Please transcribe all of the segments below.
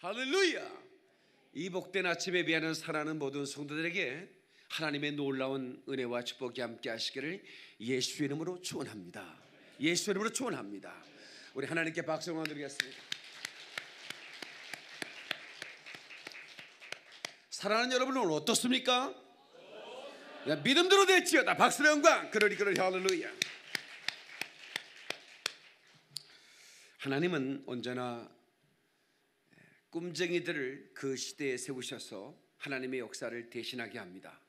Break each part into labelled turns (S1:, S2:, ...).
S1: 할렐루야. 이 복된 아침에 예배하는 사랑하는 모든 성도들에게 하나님의 놀라운 은혜와 축복이 함께 하시기를 예수의 이름으로 축원합니다. 예수의 이름으로 축원합니다. 우리 하나님께 박수 한번 드리겠습니다. 사랑하는 여러분, 오늘 어떻습니까? 믿음대로 될지어다. 박수의 영광. 그러리 할렐루야. 하나님은 언제나 꿈쟁이들을 그 시대에 세우셔서 하나님의 역사를 대신하게 합니다.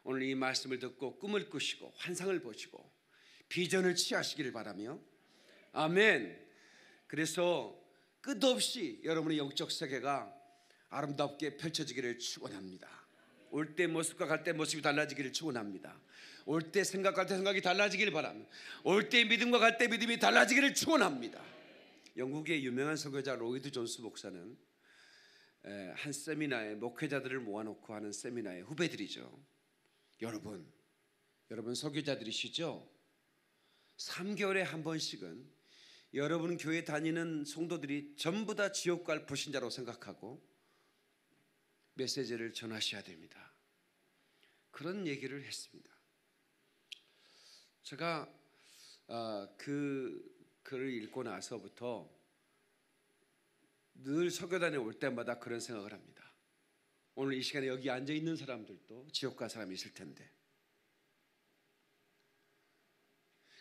S1: 오늘 이 말씀을 듣고 꿈을 꾸시고 환상을 보시고 비전을 취하시기를 바라며, 아멘. 그래서 끝없이 여러분의 영적 세계가 아름답게 펼쳐지기를 축원합니다. 올 때 모습과 갈 때 모습이 달라지기를 축원합니다. 올 때 생각할 때 생각이 달라지기를 바랍니다. 올 때 믿음과 갈 때 믿음이 달라지기를 축원합니다. 영국의 유명한 선교자 로이드 존스 목사는 한 세미나에 목회자들을 모아놓고 하는 세미나의 후배들이죠. 여러분 선교자들이시죠? 3개월에 한 번씩은 여러분 교회 다니는 성도들이 전부 다 지옥 갈 불신자로 생각하고 메시지를 전하셔야 됩니다. 그런 얘기를 했습니다. 제가 그 글을 읽고 나서부터 늘 설교단에 올 때마다 그런 생각을 합니다. 오늘 이 시간에 여기 앉아 있는 사람들도 지옥 갈 사람이 있을 텐데,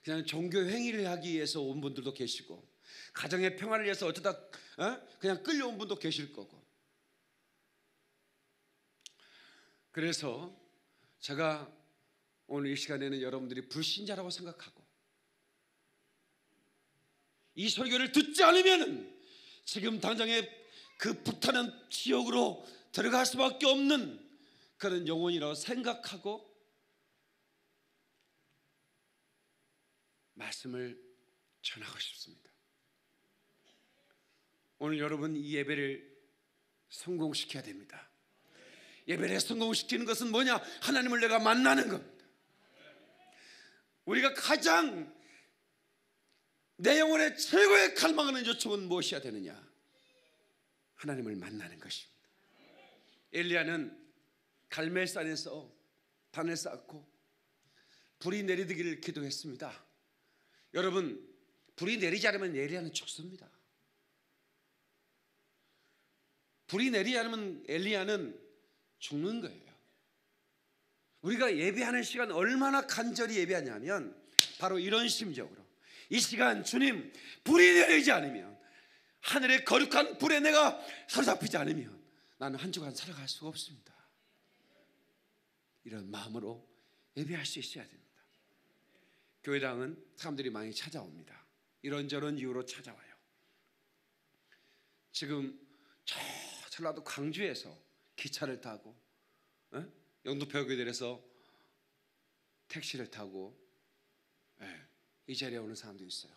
S1: 그냥 종교 행위를 하기 위해서 온 분들도 계시고, 가정의 평화를 위해서 어쩌다 그냥 끌려온 분도 계실 거고. 그래서 제가 오늘 이 시간에는 여러분들이 불신자라고 생각하고 이 설교를 듣지 않으면 지금 당장에 그 불타는 지옥으로 들어갈 수밖에 없는 그런 영혼이라고 생각하고 말씀을 전하고 싶습니다. 오늘 여러분 이 예배를 성공시켜야 됩니다. 예배를 성공시키는 것은 뭐냐? 하나님을 내가 만나는 겁니다. 우리가 가장 내 영혼의 최고의 갈망하는 요청은 무엇이어야 되느냐? 하나님을 만나는 것입니다. 엘리야는 갈멜산에서 단을 쌓고 불이 내리기를 기도했습니다. 여러분, 불이 내리지 않으면 엘리야는 죽습니다. 불이 내리지 않으면 엘리야는 죽는 거예요. 우리가 예배하는 시간 얼마나 간절히 예배하냐면 바로 이런 심정으로, 이 시간 주님 불이 내리지 않으면, 하늘의 거룩한 불에 내가 사로잡히지 않으면 나는 한 주간 살아갈 수가 없습니다. 이런 마음으로 예배할 수 있어야 됩니다. 교회당은 사람들이 많이 찾아옵니다. 이런저런 이유로 찾아와요. 지금 저 전라도 광주에서 기차를 타고 영등포교회에서 택시를 타고 이 자리에 오는 사람도 있어요.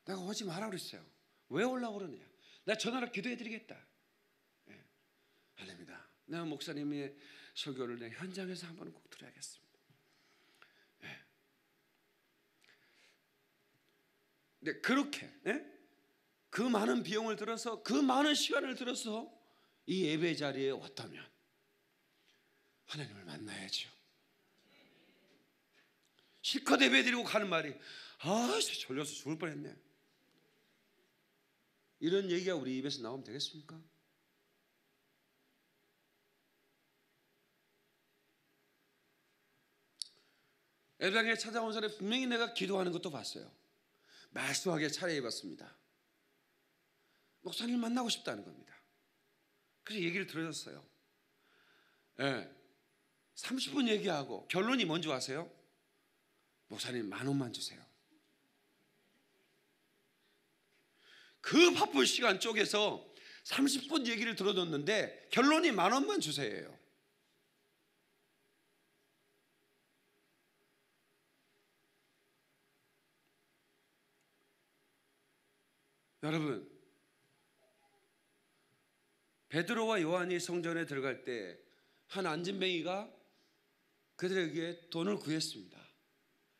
S1: 내가 오지 마라 그랬어요. 왜 오려고 그러냐? 내가 전화로 기도해드리겠다. 아닙니다. 내가 목사님의 설교를 내 현장에서 한번 꼭 들어야겠습니다. 근데 그렇게 그 많은 비용을 들어서, 그 많은 시간을 들어서 이 예배 자리에 왔다면 하나님을 만나야죠. 실컷 예배 드리고 가는 말이 졸려서 죽을 뻔했네, 이런 얘기가 우리 입에서 나오면 되겠습니까? 예배당에 찾아온 사람이 분명히 내가 기도하는 것도 봤어요. 말씀하게 차려입었습니다. 목사님 만나고 싶다는 겁니다. 그래서 얘기를 들어줬어요. 30분 얘기하고 결론이 뭔지 아세요? 목사님 10,000원만 주세요. 그 바쁜 시간 쪼개서 30분 얘기를 들어줬는데 결론이 10,000원만 주세요. 여러분, 베드로와 요한이 성전에 들어갈 때 한 안진뱅이가 그들에게 돈을 구했습니다.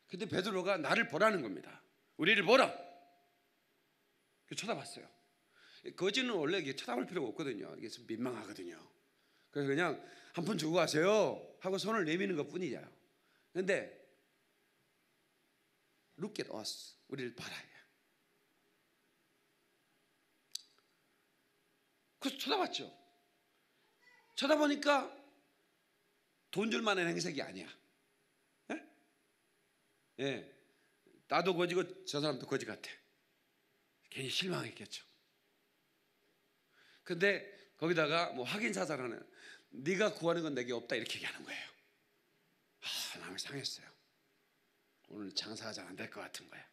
S1: 근데 베드로가 나를 보라는 겁니다. 우리를 보라. 쳐다봤어요. 거지는 원래 이게 쳐다볼 필요가 없거든요. 이게 좀 민망하거든요. 그래서 그냥 한 푼 주고 가세요 하고 손을 내미는 것뿐이에요. 그런데 look at us, 우리를 바라요. 그래서 쳐다봤죠. 쳐다보니까 돈 줄 만한 행색이 아니야. 예? 예. 나도 거지고 저 사람도 거지 같아. 괜히 실망했겠죠. 근데 거기다가 뭐 확인 사살하는, 네가 구하는 건 내게 없다 이렇게 얘기하는 거예요. 마음이 상했어요. 오늘 장사가 잘 안 될 것 같은 거야.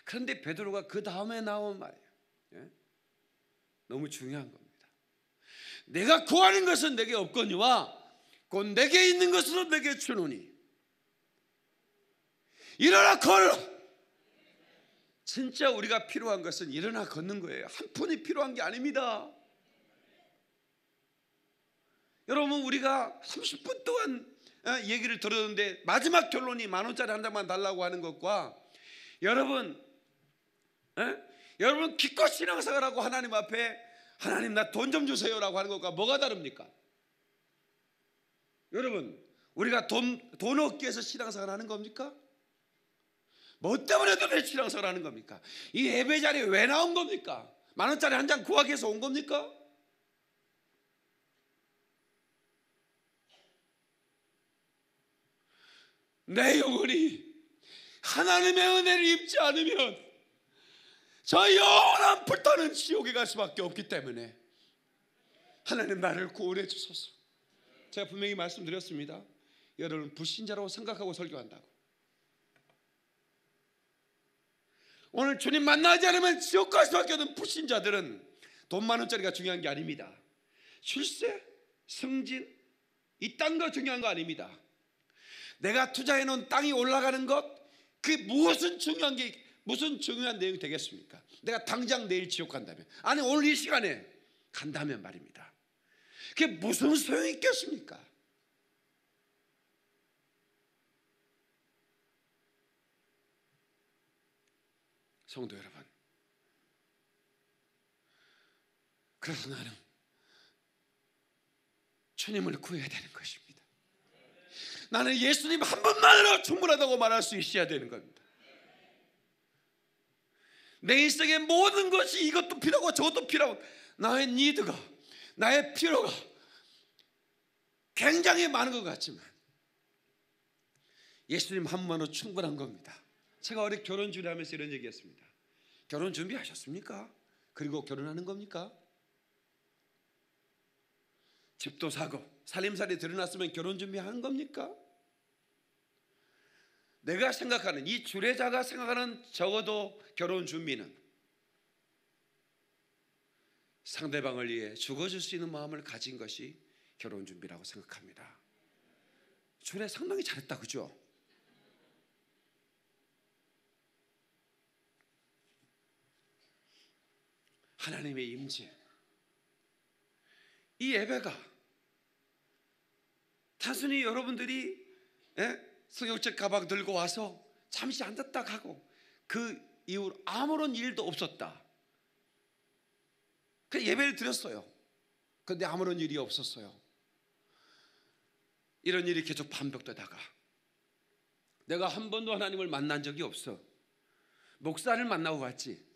S1: 그런데 베드로가 그 다음에 나온 말이에요. 예? 너무 중요한 겁니다. 내가 구하는 것은 내게 없거니와 곧 내게 있는 것으로 내게 주노니 일어나 걸어. 진짜 우리가 필요한 것은 일어나 걷는 거예요. 한 푼이 필요한 게 아닙니다. 여러분, 우리가 30분 동안 얘기를 들었는데 마지막 결론이 10,000원짜리 한 장만 달라고 하는 것과 여러분 기껏 신앙생활하고 하나님 앞에 하나님 나 돈 좀 주세요라고 하는 것과 뭐가 다릅니까? 여러분, 우리가 돈 얻기 위해서 신앙생활 하는 겁니까? 뭐 때문에 도대체 신앙생활 하는 겁니까? 이 예배 자리에 왜 나온 겁니까? 10,000원짜리 한 장 구하기 위해서 온 겁니까? 내 영혼이 하나님의 은혜를 입지 않으면 저 영원한 불타는 지옥에 갈 수밖에 없기 때문에 하나님 나를 구원해 주소서. 제가 분명히 말씀드렸습니다. 여러분, 불신자라고 생각하고 설교한다고. 오늘 주님 만나지 않으면 지옥 갈 수밖에 없는 불신자들은 돈 10,000원짜리가 중요한 게 아닙니다. 출세, 승진, 이 땅도 중요한 거 아닙니다. 내가 투자해 놓은 땅이 올라가는 것, 그게 무슨 중요한 내용이 되겠습니까? 내가 당장 내일 지옥 간다면, 아니 오늘 이 시간에 간다면 말입니다. 그게 무슨 소용이 있겠습니까? 성도 여러분, 그래서 나는 주님을 구해야 되는 것입니다. 나는 예수님 한 분만으로 충분하다고 말할 수 있어야 되는 겁니다. 내 인생의 모든 것이 이것도 필요하고 저것도 필요하고 나의 니드가, 나의 필요가 굉장히 많은 것 같지만 예수님 한 분만으로 충분한 겁니다. 제가 어제 결혼 준비하면서 이런 얘기했습니다. 결혼 준비하셨습니까? 그리고 결혼하는 겁니까? 집도 사고 살림살이 드러났으면 결혼 준비하는 겁니까? 내가 생각하는, 이 주례자가 생각하는 적어도 결혼 준비는 상대방을 위해 죽어줄 수 있는 마음을 가진 것이 결혼 준비라고 생각합니다. 주례 상당히 잘했다, 그죠? 하나님의 임재, 이 예배가 단순히 여러분들이 성경책 가방 들고 와서 잠시 앉았다 가고 그 이후로 아무런 일도 없었다. 그 예배를 드렸어요. 그런데 아무런 일이 없었어요. 이런 일이 계속 반복되다가 내가 한 번도 하나님을 만난 적이 없어. 목사를 만나고 갔지.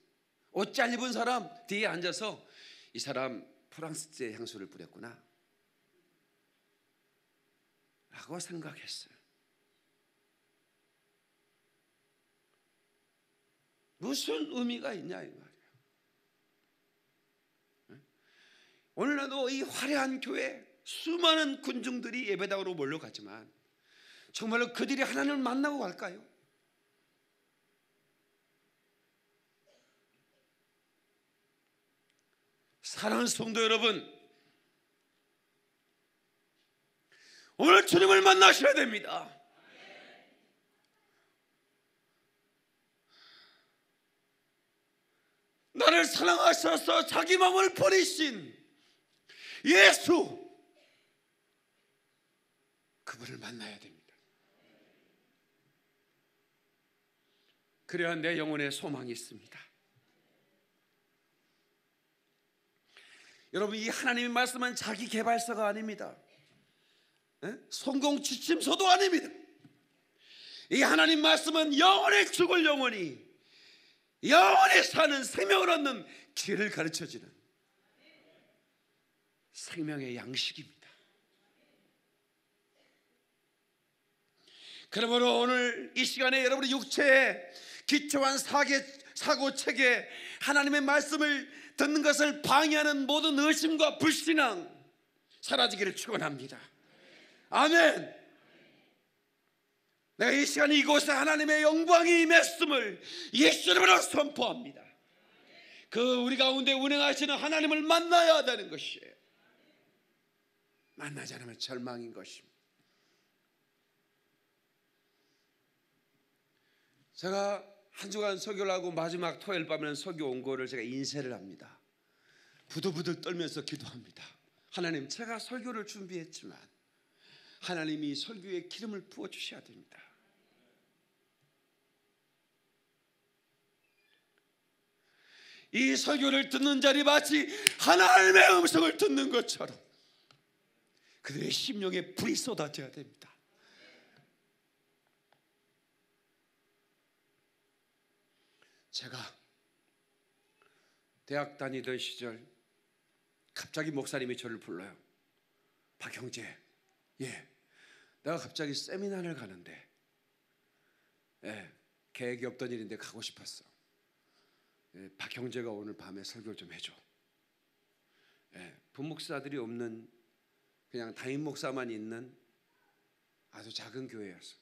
S1: 옷 잘 입은 사람 뒤에 앉아서 이 사람 프랑스제 향수를 뿌렸구나 라고 생각했어요. 무슨 의미가 있냐 이 말이에요. 오늘날도 이 화려한 교회 수많은 군중들이 예배당으로 몰려가지만 정말로 그들이 하나님을 만나고 갈까요? 사랑하는 성도 여러분, 오늘 주님을 만나셔야 됩니다. 나를 사랑하셔서 자기 마음을 버리신 예수, 그분을 만나야 됩니다. 그래야 내 영혼에 소망이 있습니다. 여러분, 이 하나님의 말씀은 자기 개발서가 아닙니다. 성공 지침서도 아닙니다. 이 하나님 말씀은 영원히 죽을 영혼이 영원히 사는 생명을 얻는 길을 가르쳐주는 생명의 양식입니다. 그러므로 오늘 이 시간에 여러분의 육체에 기초한 사고체계, 하나님의 말씀을 듣는 것을 방해하는 모든 의심과 불신앙 사라지기를 축원합니다. 아멘. 내가 이 시간에 이곳에 하나님의 영광이 임했음을 예수 이름으로 선포합니다. 그 우리 가운데 운행하시는 하나님을 만나야 되는 것이에요. 만나지 않으면 절망인 것입니다. 제가 한 주간 설교를 하고 마지막 토요일 밤에는 설교 원고를 제가 인쇄를 합니다. 부들부들 떨면서 기도합니다. 하나님, 제가 설교를 준비했지만 하나님이 설교에 기름을 부어주셔야 됩니다. 이 설교를 듣는 자리 마치 하나님의 음성을 듣는 것처럼 그들의 심령에 불이 쏟아져야 됩니다. 제가 대학 다니던 시절 갑자기 목사님이 저를 불러요. 박형재, 내가 갑자기 세미나를 가는데 계획이 없던 일인데 가고 싶었어. 박형재가 오늘 밤에 설교를 좀 해줘. 부목사들이 없는 그냥 담임 목사만 있는 아주 작은 교회였어.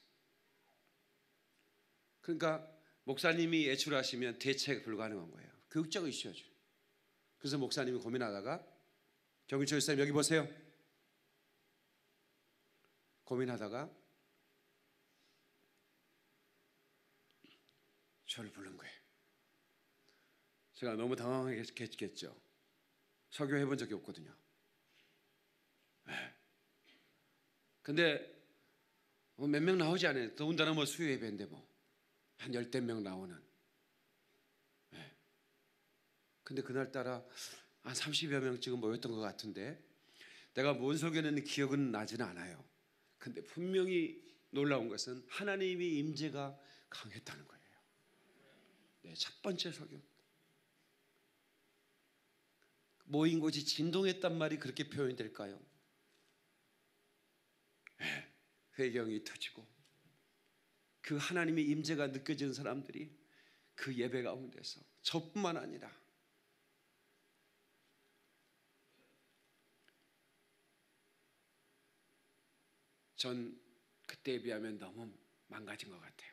S1: 그러니까 목사님이 외출하시면 대책 불가능한 거예요. 교육적으로 이슈죠. 그래서 목사님이 고민하다가 정일철 선생님 여기 보세요. 고민하다가 저를 부른 거예요. 제가 너무 당황했겠죠. 설교해 본 적이 없거든요. 근데 몇 명 나오지 않아요. 더군다나 뭐 수요 예배인데 한 10명 나오는. 근데 그날따라 한 30여 명 지금 모였던 것 같은데 내가 뭔 설교했는지 기억은 나지는 않아요. 근데 분명히 놀라운 것은 하나님의 임재가 강했다는 거예요. 첫 번째 설교. 모인 곳이 진동했단 말이 그렇게 표현이 될까요? 회경이 터지고 그 하나님의 임재가 느껴지는 사람들이 그 예배 가운데서 저뿐만 아니라 전 그때에 비하면 너무 망가진 것 같아요.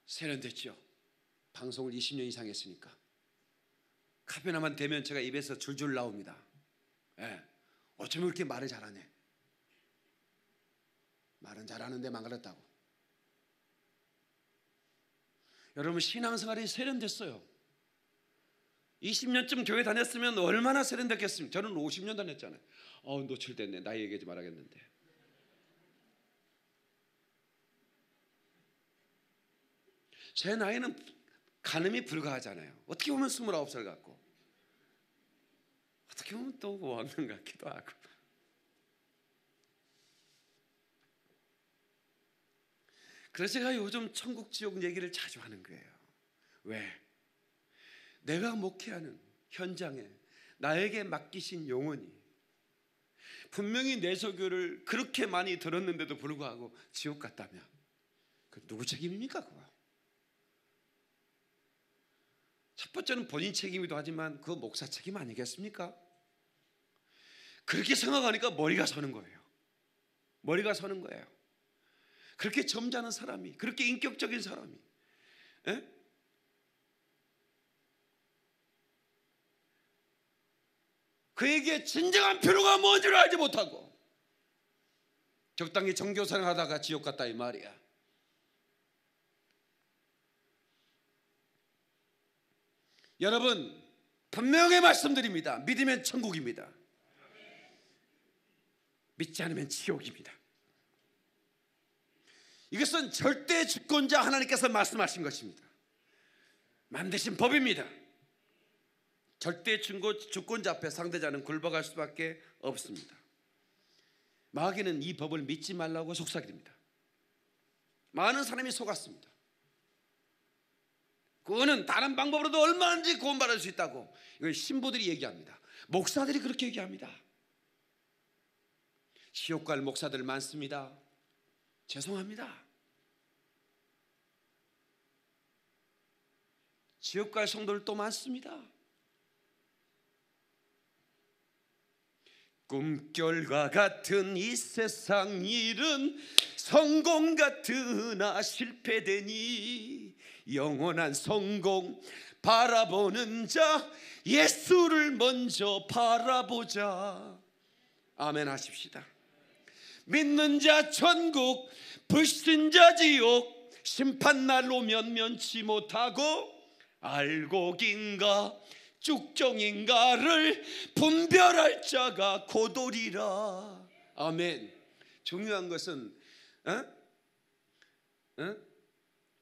S1: 세련됐죠. 방송을 20년 이상 했으니까 카페나만 되면 제가 입에서 줄줄 나옵니다. 어쩌면 그렇게 말을 잘하네. 말은 잘하는데 망가졌다고. 여러분, 신앙생활이 세련됐어요. 20년쯤 교회 다녔으면 얼마나 세련됐겠습니까? 저는 50년 다녔잖아요. 노출됐네. 나이 얘기하지 말아야겠는데. 제 나이는 가늠이 불가하잖아요. 어떻게 보면 29살 같고 어떻게 보면 또 5학년 같기도 하고. 그래서 제가 요즘 천국 지옥 얘기를 자주 하는 거예요. 왜? 내가 목회하는 현장에 나에게 맡기신 영혼이 분명히 내 설교를 그렇게 많이 들었는데도 불구하고 지옥 갔다면 그 누구 책임입니까? 그거? 첫 번째는 본인 책임이기도 하지만 그 목사 책임 아니겠습니까? 그렇게 생각하니까 머리가 서는 거예요. 머리가 서는 거예요. 그렇게 점잖은 사람이, 그렇게 인격적인 사람이, 그에게 진정한 필요가 뭔지를 알지 못하고 적당히 정교사를 하다가 지옥 갔다 이 말이야. 여러분, 분명히 말씀드립니다. 믿으면 천국입니다. 믿지 않으면 지옥입니다. 이것은 절대 주권자 하나님께서 말씀하신 것입니다. 만드신 법입니다. 절대 주권자 앞에 상대자는 굴복할 수밖에 없습니다. 마귀는 이 법을 믿지 말라고 속삭입니다. 많은 사람이 속았습니다. 그거는 다른 방법으로도 얼마든지 구원받을 수 있다고 이걸 신부들이 얘기합니다. 목사들이 그렇게 얘기합니다. 지옥 갈 목사들 많습니다. 죄송합니다. 지옥 갈 성도들도 많습니다. 꿈결과 같은 이 세상 일은 성공 같으나 실패되니 영원한 성공 바라보는 자 예수를 먼저 바라보자. 아멘 하십시다. 믿는 자 천국, 불신자 지옥, 심판날 오면 면치 못하고 알곡인가 쭉정인가를 분별할 자가 고도리라. 아멘. 중요한 것은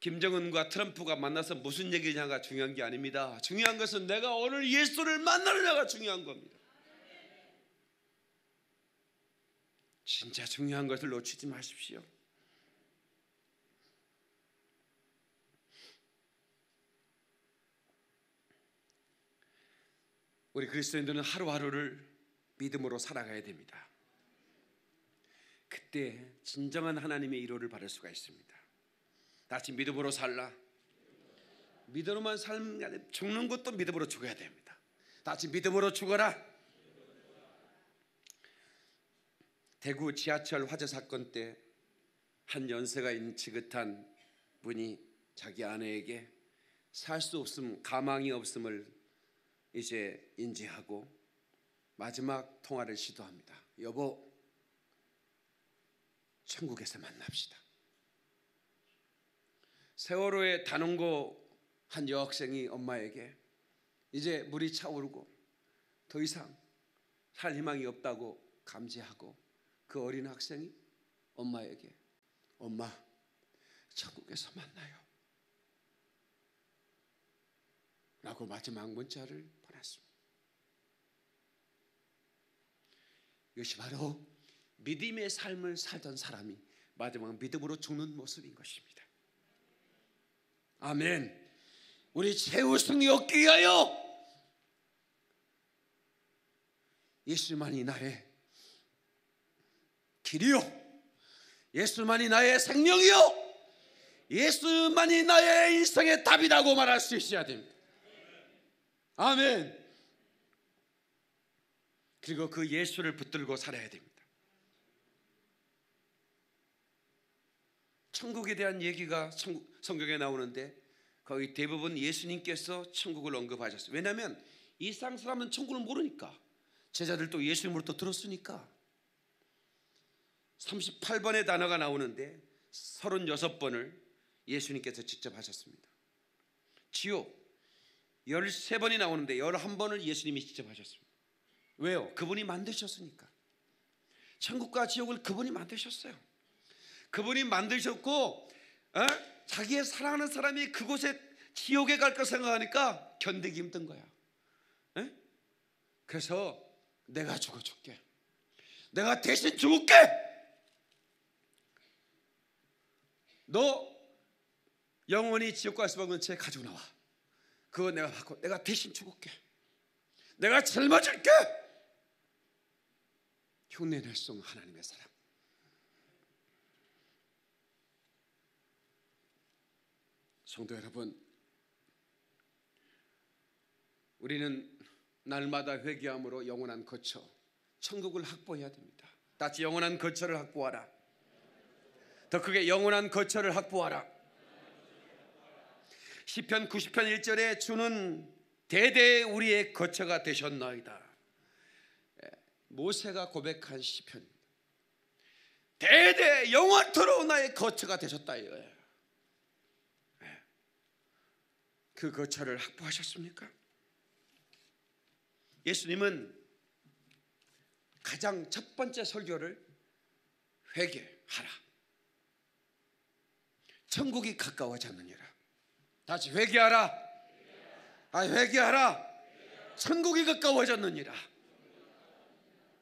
S1: 김정은과 트럼프가 만나서 무슨 얘기냐가 중요한 게 아닙니다. 중요한 것은 내가 오늘 예수를 만나느냐가 중요한 겁니다. 진짜 중요한 것을 놓치지 마십시오. 우리 그리스도인들은 하루하루를 믿음으로 살아가야 됩니다. 그때 진정한 하나님의 위로를 받을 수가 있습니다. 다시 믿음으로 살라. 믿음으로만 살면 아니라 죽는 것도 믿음으로 죽어야 됩니다. 다시 믿음으로 죽어라. 대구 지하철 화재 사건 때 한 연세가 있는 지긋한 분이 자기 아내에게 살 수 없음, 가망이 없음을 이제 인지하고 마지막 통화를 시도합니다. 여보, 천국에서 만납시다. 세월호에 단원고 한 여학생이 엄마에게 이제 물이 차오르고 더 이상 살 희망이 없다고 감지하고 그 어린 학생이 엄마에게 엄마, 천국에서 만나요 라고 마지막 문자를 보냈습니다. 이것이 바로 믿음의 삶을 살던 사람이 마지막 믿음으로 죽는 모습인 것입니다. 아멘. 우리 최우승이 얻기 위하여 예수만이 나의 길이요, 예수만이 나의 생명이요, 예수만이 나의 인생의 답이라고 말할 수 있어야 됩니다. 아멘. 그리고 그 예수를 붙들고 살아야 됩니다. 천국에 대한 얘기가 성경에 나오는데 거의 대부분 예수님께서 천국을 언급하셨어요. 왜냐하면 이 세상 사람은 천국을 모르니까. 제자들도 예수님을 또 들었으니까. 38번의 단어가 나오는데 36번을 예수님께서 직접 하셨습니다. 지옥 13번이 나오는데 11번을 예수님이 직접 하셨습니다. 왜요? 그분이 만드셨으니까. 천국과 지옥을 그분이 만드셨어요. 그분이 만드셨고 자기의 사랑하는 사람이 그곳에 지옥에 갈 거 생각하니까 견디기 힘든 거야. 그래서 내가 죽어줄게. 내가 대신 죽을게. 너 영원히 지옥 갈 수밖에 없는 죄 가지고 나와. 그거 내가 받고 내가 대신 죽을게. 내가 짊어질게. 흉내낼 수 없는 하나님의 사랑. 성도 여러분, 우리는 날마다 회개함으로 영원한 거처, 천국을 확보해야 됩니다. 다시 영원한 거처를 확보하라. 더 크게 영원한 거처를 확보하라. 시편 90편 1절에 주는 대대 우리의 거처가 되셨나이다. 모세가 고백한 시편입니다. 대대 영원토록 나의 거처가 되셨다 이거예요. 그 거처를 확보하셨습니까? 예수님은 가장 첫 번째 설교를 회개하라. 천국이 가까워졌느니라. 다시 회개하라. 회개하라, 천국이 가까워졌느니라.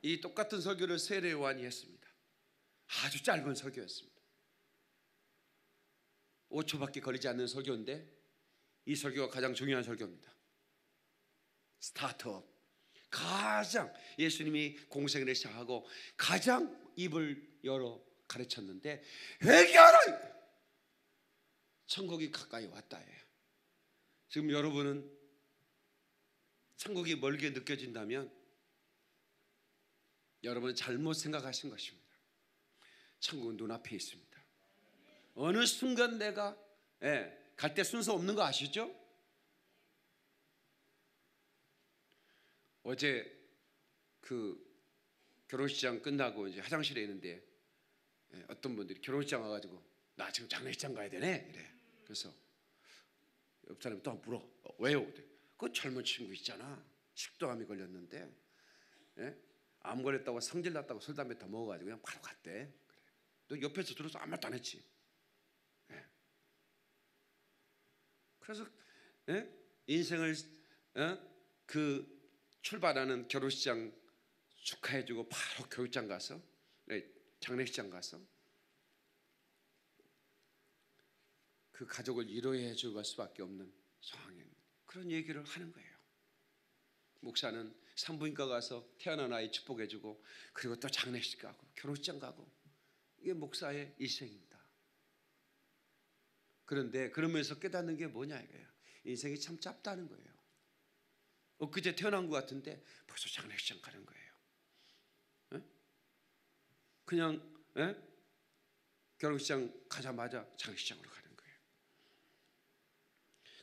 S1: 이 똑같은 설교를 세례 요한이 했습니다. 아주 짧은 설교였습니다. 5초밖에 걸리지 않는 설교인데 이 설교가 가장 중요한 설교입니다. 스타트업. 가장 예수님이 공생애를 시작하고 가장 입을 열어 가르쳤는데 회개하라, 천국이 가까이 왔다. 지금 여러분은 천국이 멀게 느껴진다면 여러분은 잘못 생각하신 것입니다. 천국은 눈앞에 있습니다. 어느 순간 내가 갈 때 순서 없는 거 아시죠? 어제 그 결혼식장 끝나고 이제 화장실에 있는데 어떤 분들이 결혼식장 와가지고 나 지금 장례식장 가야 되네 이래. 그래서 옆 사람이 또 물어. 왜요? 그 젊은 친구 있잖아, 식도암이 걸렸는데 암 걸렸다고 성질 났다고 술 담배 더 먹어가지고 그냥 바로 갔대. 그래. 너 옆에서 들어서 아무 말도 안 했지. 그래서 인생을 그 출발하는 결혼식장 축하해주고 바로 교육장 가서 장례식장 가서 그 가족을 위로해 줄 수밖에 없는 상황인 그런 얘기를 하는 거예요. 목사는 산부인과 가서 태어난 아이 축복해주고 그리고 또 장례식 가고 결혼식장 가고 이게 목사의 일생입니다. 그런데 그러면서 깨닫는 게 뭐냐 이거예요. 인생이 참 짧다는 거예요. 엊그제 태어난 것 같은데 벌써 장례식장 가는 거예요. 그냥 결혼식장 가자마자 장례식장으로 가는 거예요.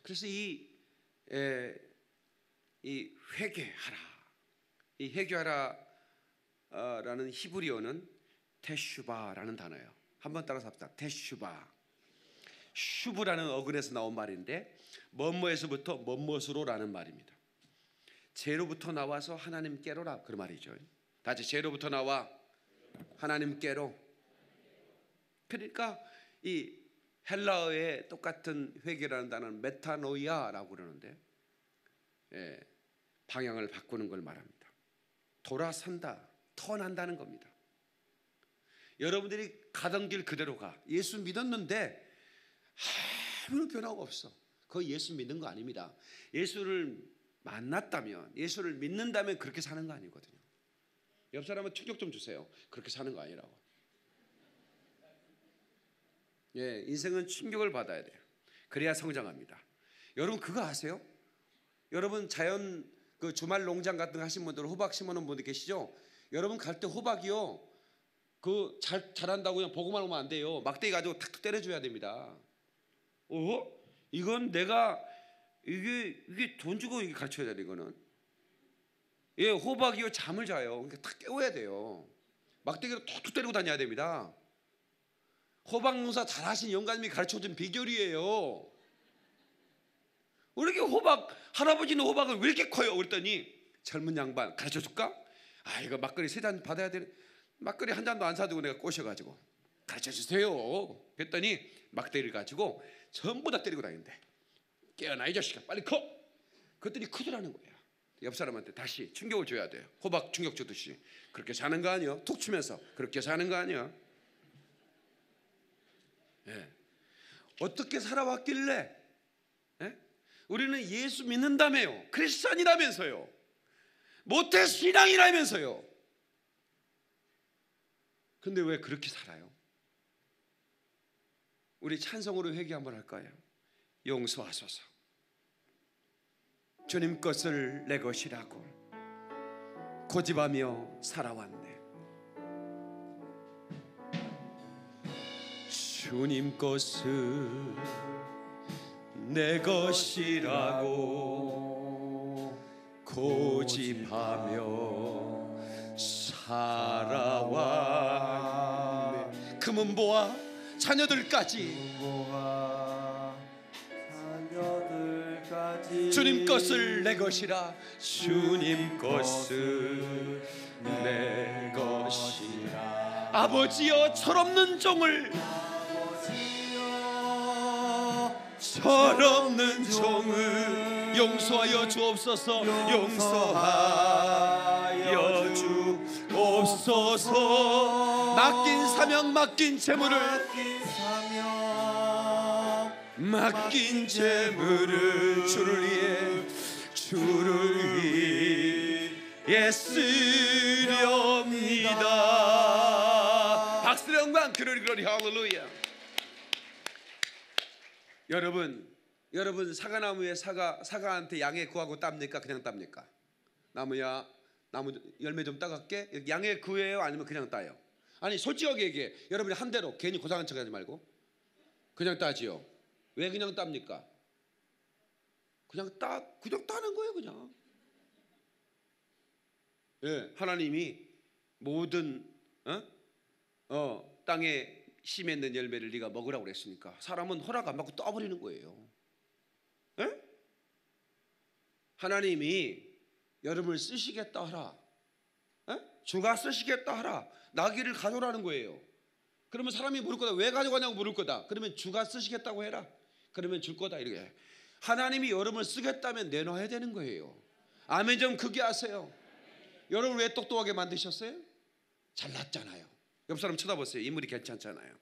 S1: 그래서 이 회개하라, 이 회개하라라는 히브리어는 테슈바라는 단어예요. 한번 따라서 합시다. 테슈바. 슈브라는 어근에서 나온 말인데 뭐뭐에서부터 뭐뭐으로라는 말입니다. 죄로부터 나와서 하나님께로라 그 말이죠. 다시 죄로부터 나와 하나님께로. 그러니까 이 헬라어의 똑같은 회개라는 단어는 메타노이아라고 그러는데 방향을 바꾸는 걸 말합니다. 돌아선다, 턴한다는 겁니다. 여러분들이 가던 길 그대로 가. 예수 믿었는데 아무런 변화가 없어. 그거 예수 믿는 거 아닙니다. 예수를 만났다면, 예수를 믿는다면 그렇게 사는 거 아니거든요. 옆 사람은 충격 좀 주세요. 그렇게 사는 거 아니라고. 인생은 충격을 받아야 돼요. 그래야 성장합니다. 여러분 그거 아세요? 여러분 자연 그 주말 농장 같은 거 하신 분들, 호박 심어놓은 분들 계시죠? 여러분 갈 때 호박이요, 그 잘한다고 그냥 보고만 오면 안 돼요. 막대기 가지고 탁탁 때려줘야 됩니다. 이건 내가 이게 돈 주고 이게 가르쳐야 돼. 이거는 호박이요 잠을 자요. 그러니까 탁 깨워야 돼요. 막대기로 툭툭 때리고 다녀야 됩니다. 호박 농사 잘하신 영감님이 가르쳐준 비결이에요. 왜 이렇게 할아버지는 호박을 왜 이렇게 커요? 그랬더니 젊은 양반 가르쳐줄까? 이거 막걸리 3잔 받아야 되는, 막걸리 한 잔도 안 사두고 내가 꼬셔가지고 가르쳐주세요. 그랬더니 막대기를 가지고 전부 다 때리고 다니는데 깨어나 이 자식아 빨리 커. 그랬더니 크더라는 거야. 옆 사람한테 다시 충격을 줘야 돼요. 호박 충격 주듯이. 그렇게 사는 거 아니야? 툭 치면서 그렇게 사는 거 아니야? 어떻게 살아왔길래 우리는 예수 믿는다며요. 크리스찬이라면서요. 모태 신앙이라면서요. 근데 왜 그렇게 살아요? 우리 찬송으로 회개 한번 할까요? 용서하소서. 주님 것을 내 것이라고 고집하며 살아왔네. 주님 것을 내 것이라고 고집하며 살아왔네. 금은보와 자녀들까지 주님 것을 내 것이라. 주님 것을 내 것이라. 아버지여 철없는 종을, 철없는 종을 용서하여 주옵소서. 용서하여 주옵소서. 맡긴 사명, 맡긴 재물을, 맡긴 재물을 주를 위해 쓰렵니다. 박수의 영광, 그러리 할렐루야. 여러분 사과나무에 사과한테 양해 구하고 땁니까? 그냥 땁니까? 나무야, 나무 열매 좀 따갈게. 양해 구해요? 아니면 그냥 따요? 아니 솔직하게 얘기해. 여러분이 한 대로 괜히 고상한 척하지 말고 그냥 따지요. 왜 그냥 땁니까? 그냥 따는 거예요, 그냥. 예, 하나님이 모든 땅에 씨 맺는 열매를 네가 먹으라고 그랬으니까 사람은 허락 안 받고 떠버리는 거예요. 예? 하나님이 여러분을 쓰시겠다 하라. 예? 주가 쓰시겠다 하라. 나귀를 가져오라는 거예요. 그러면 사람이 물을 거다. 왜 가져가냐고 물을 거다. 그러면 주가 쓰시겠다고 해라. 그러면 줄 거다. 이렇게 하나님이 여러분을 쓰겠다면 내놔야 되는 거예요. 아멘 좀 크게 하세요. 여러분 왜 똑똑하게 만드셨어요? 잘났잖아요. 옆 사람 쳐다보세요. 인물이 괜찮잖아요.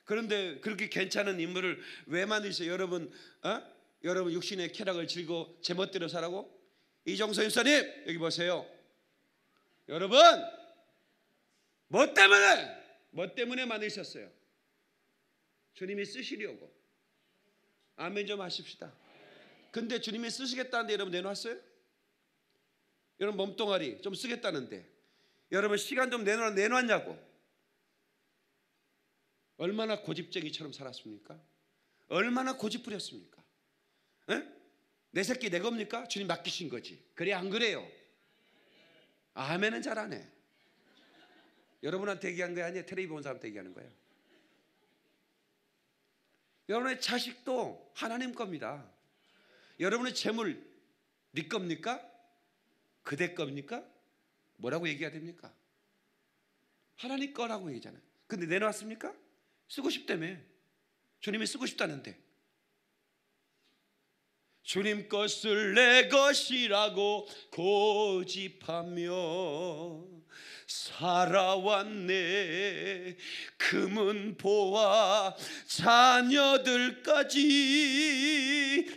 S1: 그런데 그렇게 괜찮은 인물을 왜 만드셨어요? 여러분 육신의 쾌락을 즐기고 제멋대로 살라고? 이정서 인사님 여기 보세요. 여러분 뭐 때문에 만드셨어요? 주님이 쓰시려고. 아멘 좀 하십시다. 근데 주님이 쓰시겠다는데 여러분 내놨어요? 여러분 몸뚱아리 좀 쓰겠다는데 여러분 시간 좀 내놨냐고. 얼마나 고집쟁이처럼 살았습니까? 얼마나 고집부렸습니까? 에? 내 새끼 내 겁니까? 주님 맡기신 거지. 그래 안 그래요? 아멘은 잘하네. 여러분한테 얘기한 거 아니에요. 텔레비 본 사람한테 얘기하는 거예요. 여러분의 자식도 하나님 겁니다. 여러분의 재물 네 겁니까? 그대 겁니까? 뭐라고 얘기해야 됩니까? 하나님 거라고 얘기잖아요. 근데 내놓았습니까? 쓰고 싶다며. 주님이 쓰고 싶다는데. 주님 것을 내 것이라고 고집하며 살아왔네. 금은 보아 자녀들까지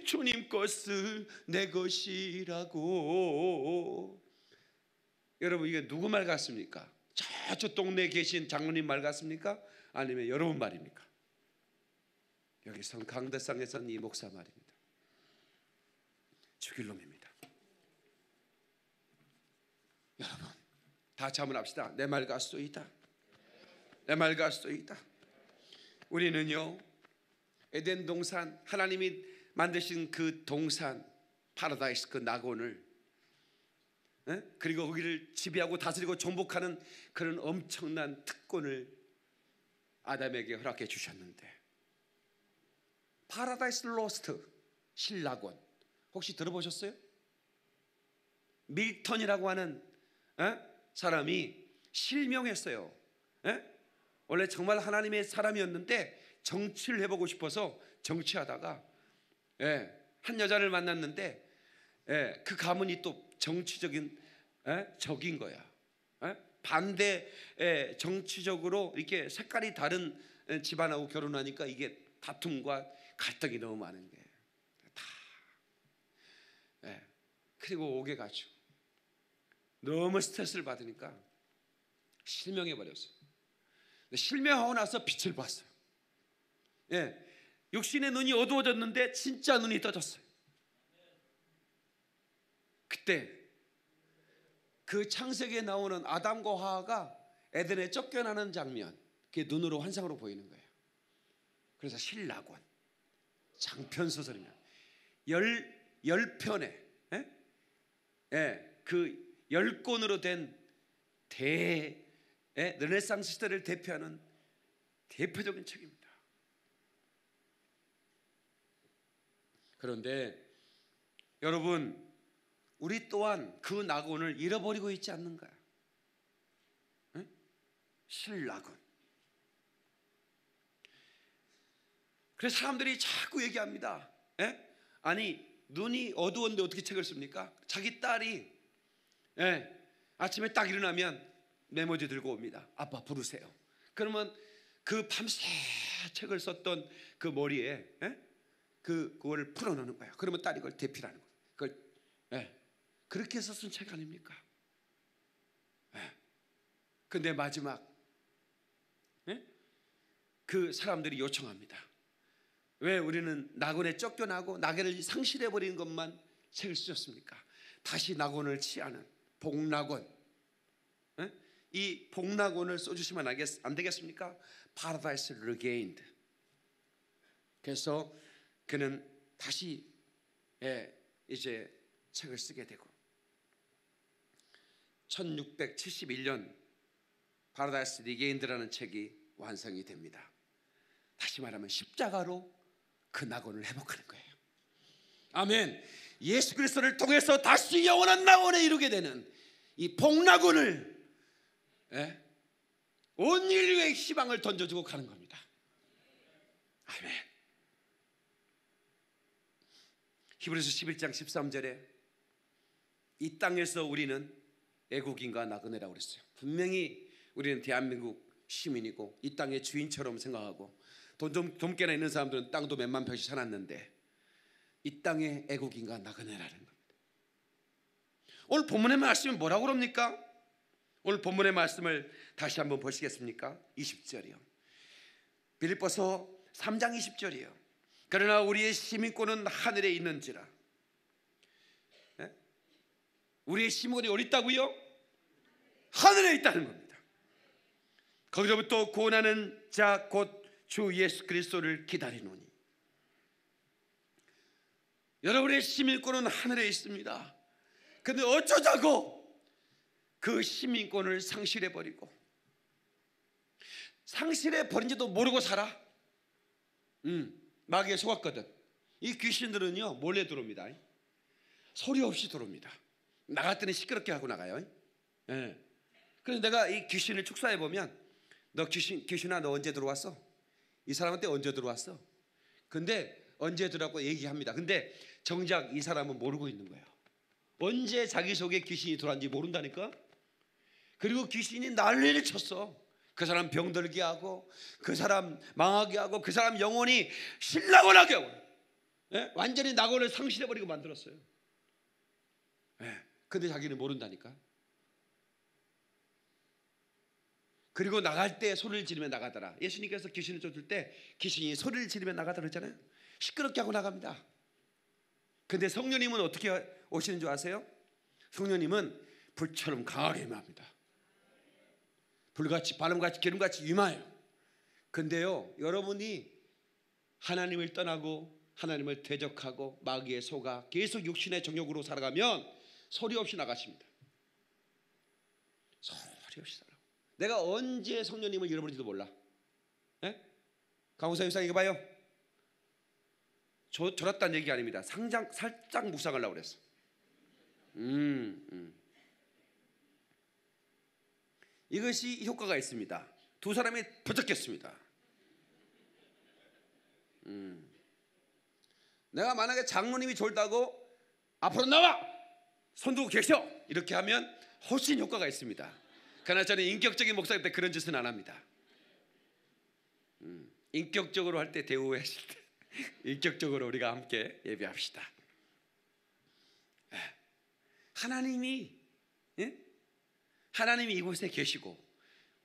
S1: 주님 것을 내 것이라고. 여러분 이게 누구 말 같습니까? 저 동네에 계신 장로님 말 같습니까? 아니면 여러분 말입니까? 여기선 강대상에선 이 목사 말입니다. 죽일 놈입니다. 여러분 다 자문합시다. 내 말 같소이다. 내 말 같소이다. 우리는요 에덴 동산, 하나님이 만드신 그 동산 파라다이스, 그 낙원을 그리고 거기를 지배하고 다스리고 정복하는 그런 엄청난 특권을 아담에게 허락해 주셨는데, 파라다이스 로스트, 신낙원 혹시 들어보셨어요? 밀턴이라고 하는 사람이 실명했어요. 원래 정말 하나님의 사람이었는데 정치를 해보고 싶어서 정치하다가 한 여자를 만났는데 그 가문이 또 정치적인 적인 거야. 반대 정치적으로 이렇게 색깔이 다른 집안하고 결혼하니까 이게 다툼과 갈등이 너무 많은 게 다. 그리고 오게 가지고 너무 스트레스를 받으니까 실명해 버렸어요. 실명하고 나서 빛을 봤어요. 육신의 눈이 어두워졌는데 진짜 눈이 떠졌어요. 그때 그 창세기에 나오는 아담과 하와가 에덴에 쫓겨나는 장면, 그게 눈으로 환상으로 보이는 거예요. 그래서 신낙원, 장편 소설이면 10편에 그 10권으로 된 르네상스 시대를 대표하는 대표적인 책입니다. 그런데 여러분, 우리 또한 그 낙원을 잃어버리고 있지 않는가? 신낙원. 그래서 사람들이 자꾸 얘기합니다. 아니 눈이 어두웠는데 어떻게 책을 씁니까? 자기 딸이 아침에 딱 일어나면 메모지 들고 옵니다. 아빠 부르세요. 그러면 그 밤새 책을 썼던 그 머리에 그걸 풀어놓는 거예요. 그러면 딸이 그걸 대필하는 거예요. 그걸 그렇게 해서 쓴 책 아닙니까? 근데 마지막 그 사람들이 요청합니다. 왜 우리는 낙원에 쫓겨나고 낙원을 상실해버린 것만 책을 쓰셨습니까? 다시 낙원을 취하는 복낙원, 이 복낙원을 써주시면 안 되겠습니까? Paradise Regained. 그래서 그는 다시 이제 책을 쓰게 되고 1671년 Paradise Regained라는 책이 완성이 됩니다. 다시 말하면 십자가로 그 낙원을 회복하는 거예요. 아멘. 예수 그리스도를 통해서 다시 영원한 낙원에 이루게 되는 이 복낙원을 온 인류의 희망을 던져주고 가는 겁니다. 아멘. 히브리서 11장 13절에 이 땅에서 우리는 애국인과 나그네라고 그랬어요. 분명히 우리는 대한민국 시민이고 이 땅의 주인처럼 생각하고 돈 꽤나 있는 사람들은 땅도 몇만 평씩 사놨는데 이 땅의 애국인과 나그네라는 겁니다. 오늘 본문의 말씀이 뭐라고 그럽니까? 오늘 본문의 말씀을 다시 한번 보시겠습니까? 20절이요. 빌립보서 3장 20절이요. 그러나 우리의 시민권은 하늘에 있는지라. 우리의 시민권이 어디 있다고요? 하늘에 있다는 겁니다. 거기로부터 구원하는 자 곧 주 예수 그리스도를 기다리노니. 여러분의 시민권은 하늘에 있습니다. 그런데 어쩌자고 그 시민권을 상실해버리고 상실해버린지도 모르고 살아? 마귀에 속았거든. 이 귀신들은요 몰래 들어옵니다. 소리 없이 들어옵니다. 나갈 때는 시끄럽게 하고 나가요. 그래서 내가 이 귀신을 축사해보면 너 귀신아 너 언제 들어왔어? 이 사람한테 언제 들어왔어? 근데 언제 들어왔고 얘기합니다. 근데 정작 이 사람은 모르고 있는 거예요. 언제 자기 속에 귀신이 들어왔는지 모른다니까. 그리고 귀신이 난리를 쳤어. 그 사람 병들게 하고 그 사람 망하게 하고 그 사람 영혼이 신락원하게 하고 완전히 낙원을 상실해버리고 만들었어요. 근데 자기는 모른다니까. 그리고 나갈 때 소리를 지르며 나가더라. 예수님께서 귀신을 쫓을 때 귀신이 소리를 지르며 나가더라 그랬잖아요. 시끄럽게 하고 나갑니다. 근데 성령님은 어떻게 오시는 줄 아세요? 성령님은 불처럼 강하게 임합니다. 불같이 바람같이 기름같이 임하여. 근데요 여러분이 하나님을 떠나고 하나님을 대적하고 마귀에 속아 계속 육신의 정욕으로 살아가면 소리 없이 나가십니다. 소리 없이 살아. 내가 언제 성령님을 잃어버린지도 몰라. 강호사 형사 이거 봐요. 졸았다는 얘기 아닙니다. 살짝 묵상하려고 그랬어. 이것이 효과가 있습니다. 두 사람이 부적겠습니다. 내가 만약에 장로님이 졸다고 앞으로 나와 손 들고 계셔 이렇게 하면 훨씬 효과가 있습니다. 그러나 저는 인격적인 목사일 때 그런 짓은 안 합니다. 인격적으로 할 때 대우하실 때 인격적으로 우리가 함께 예배합시다. 하나님이 이곳에 계시고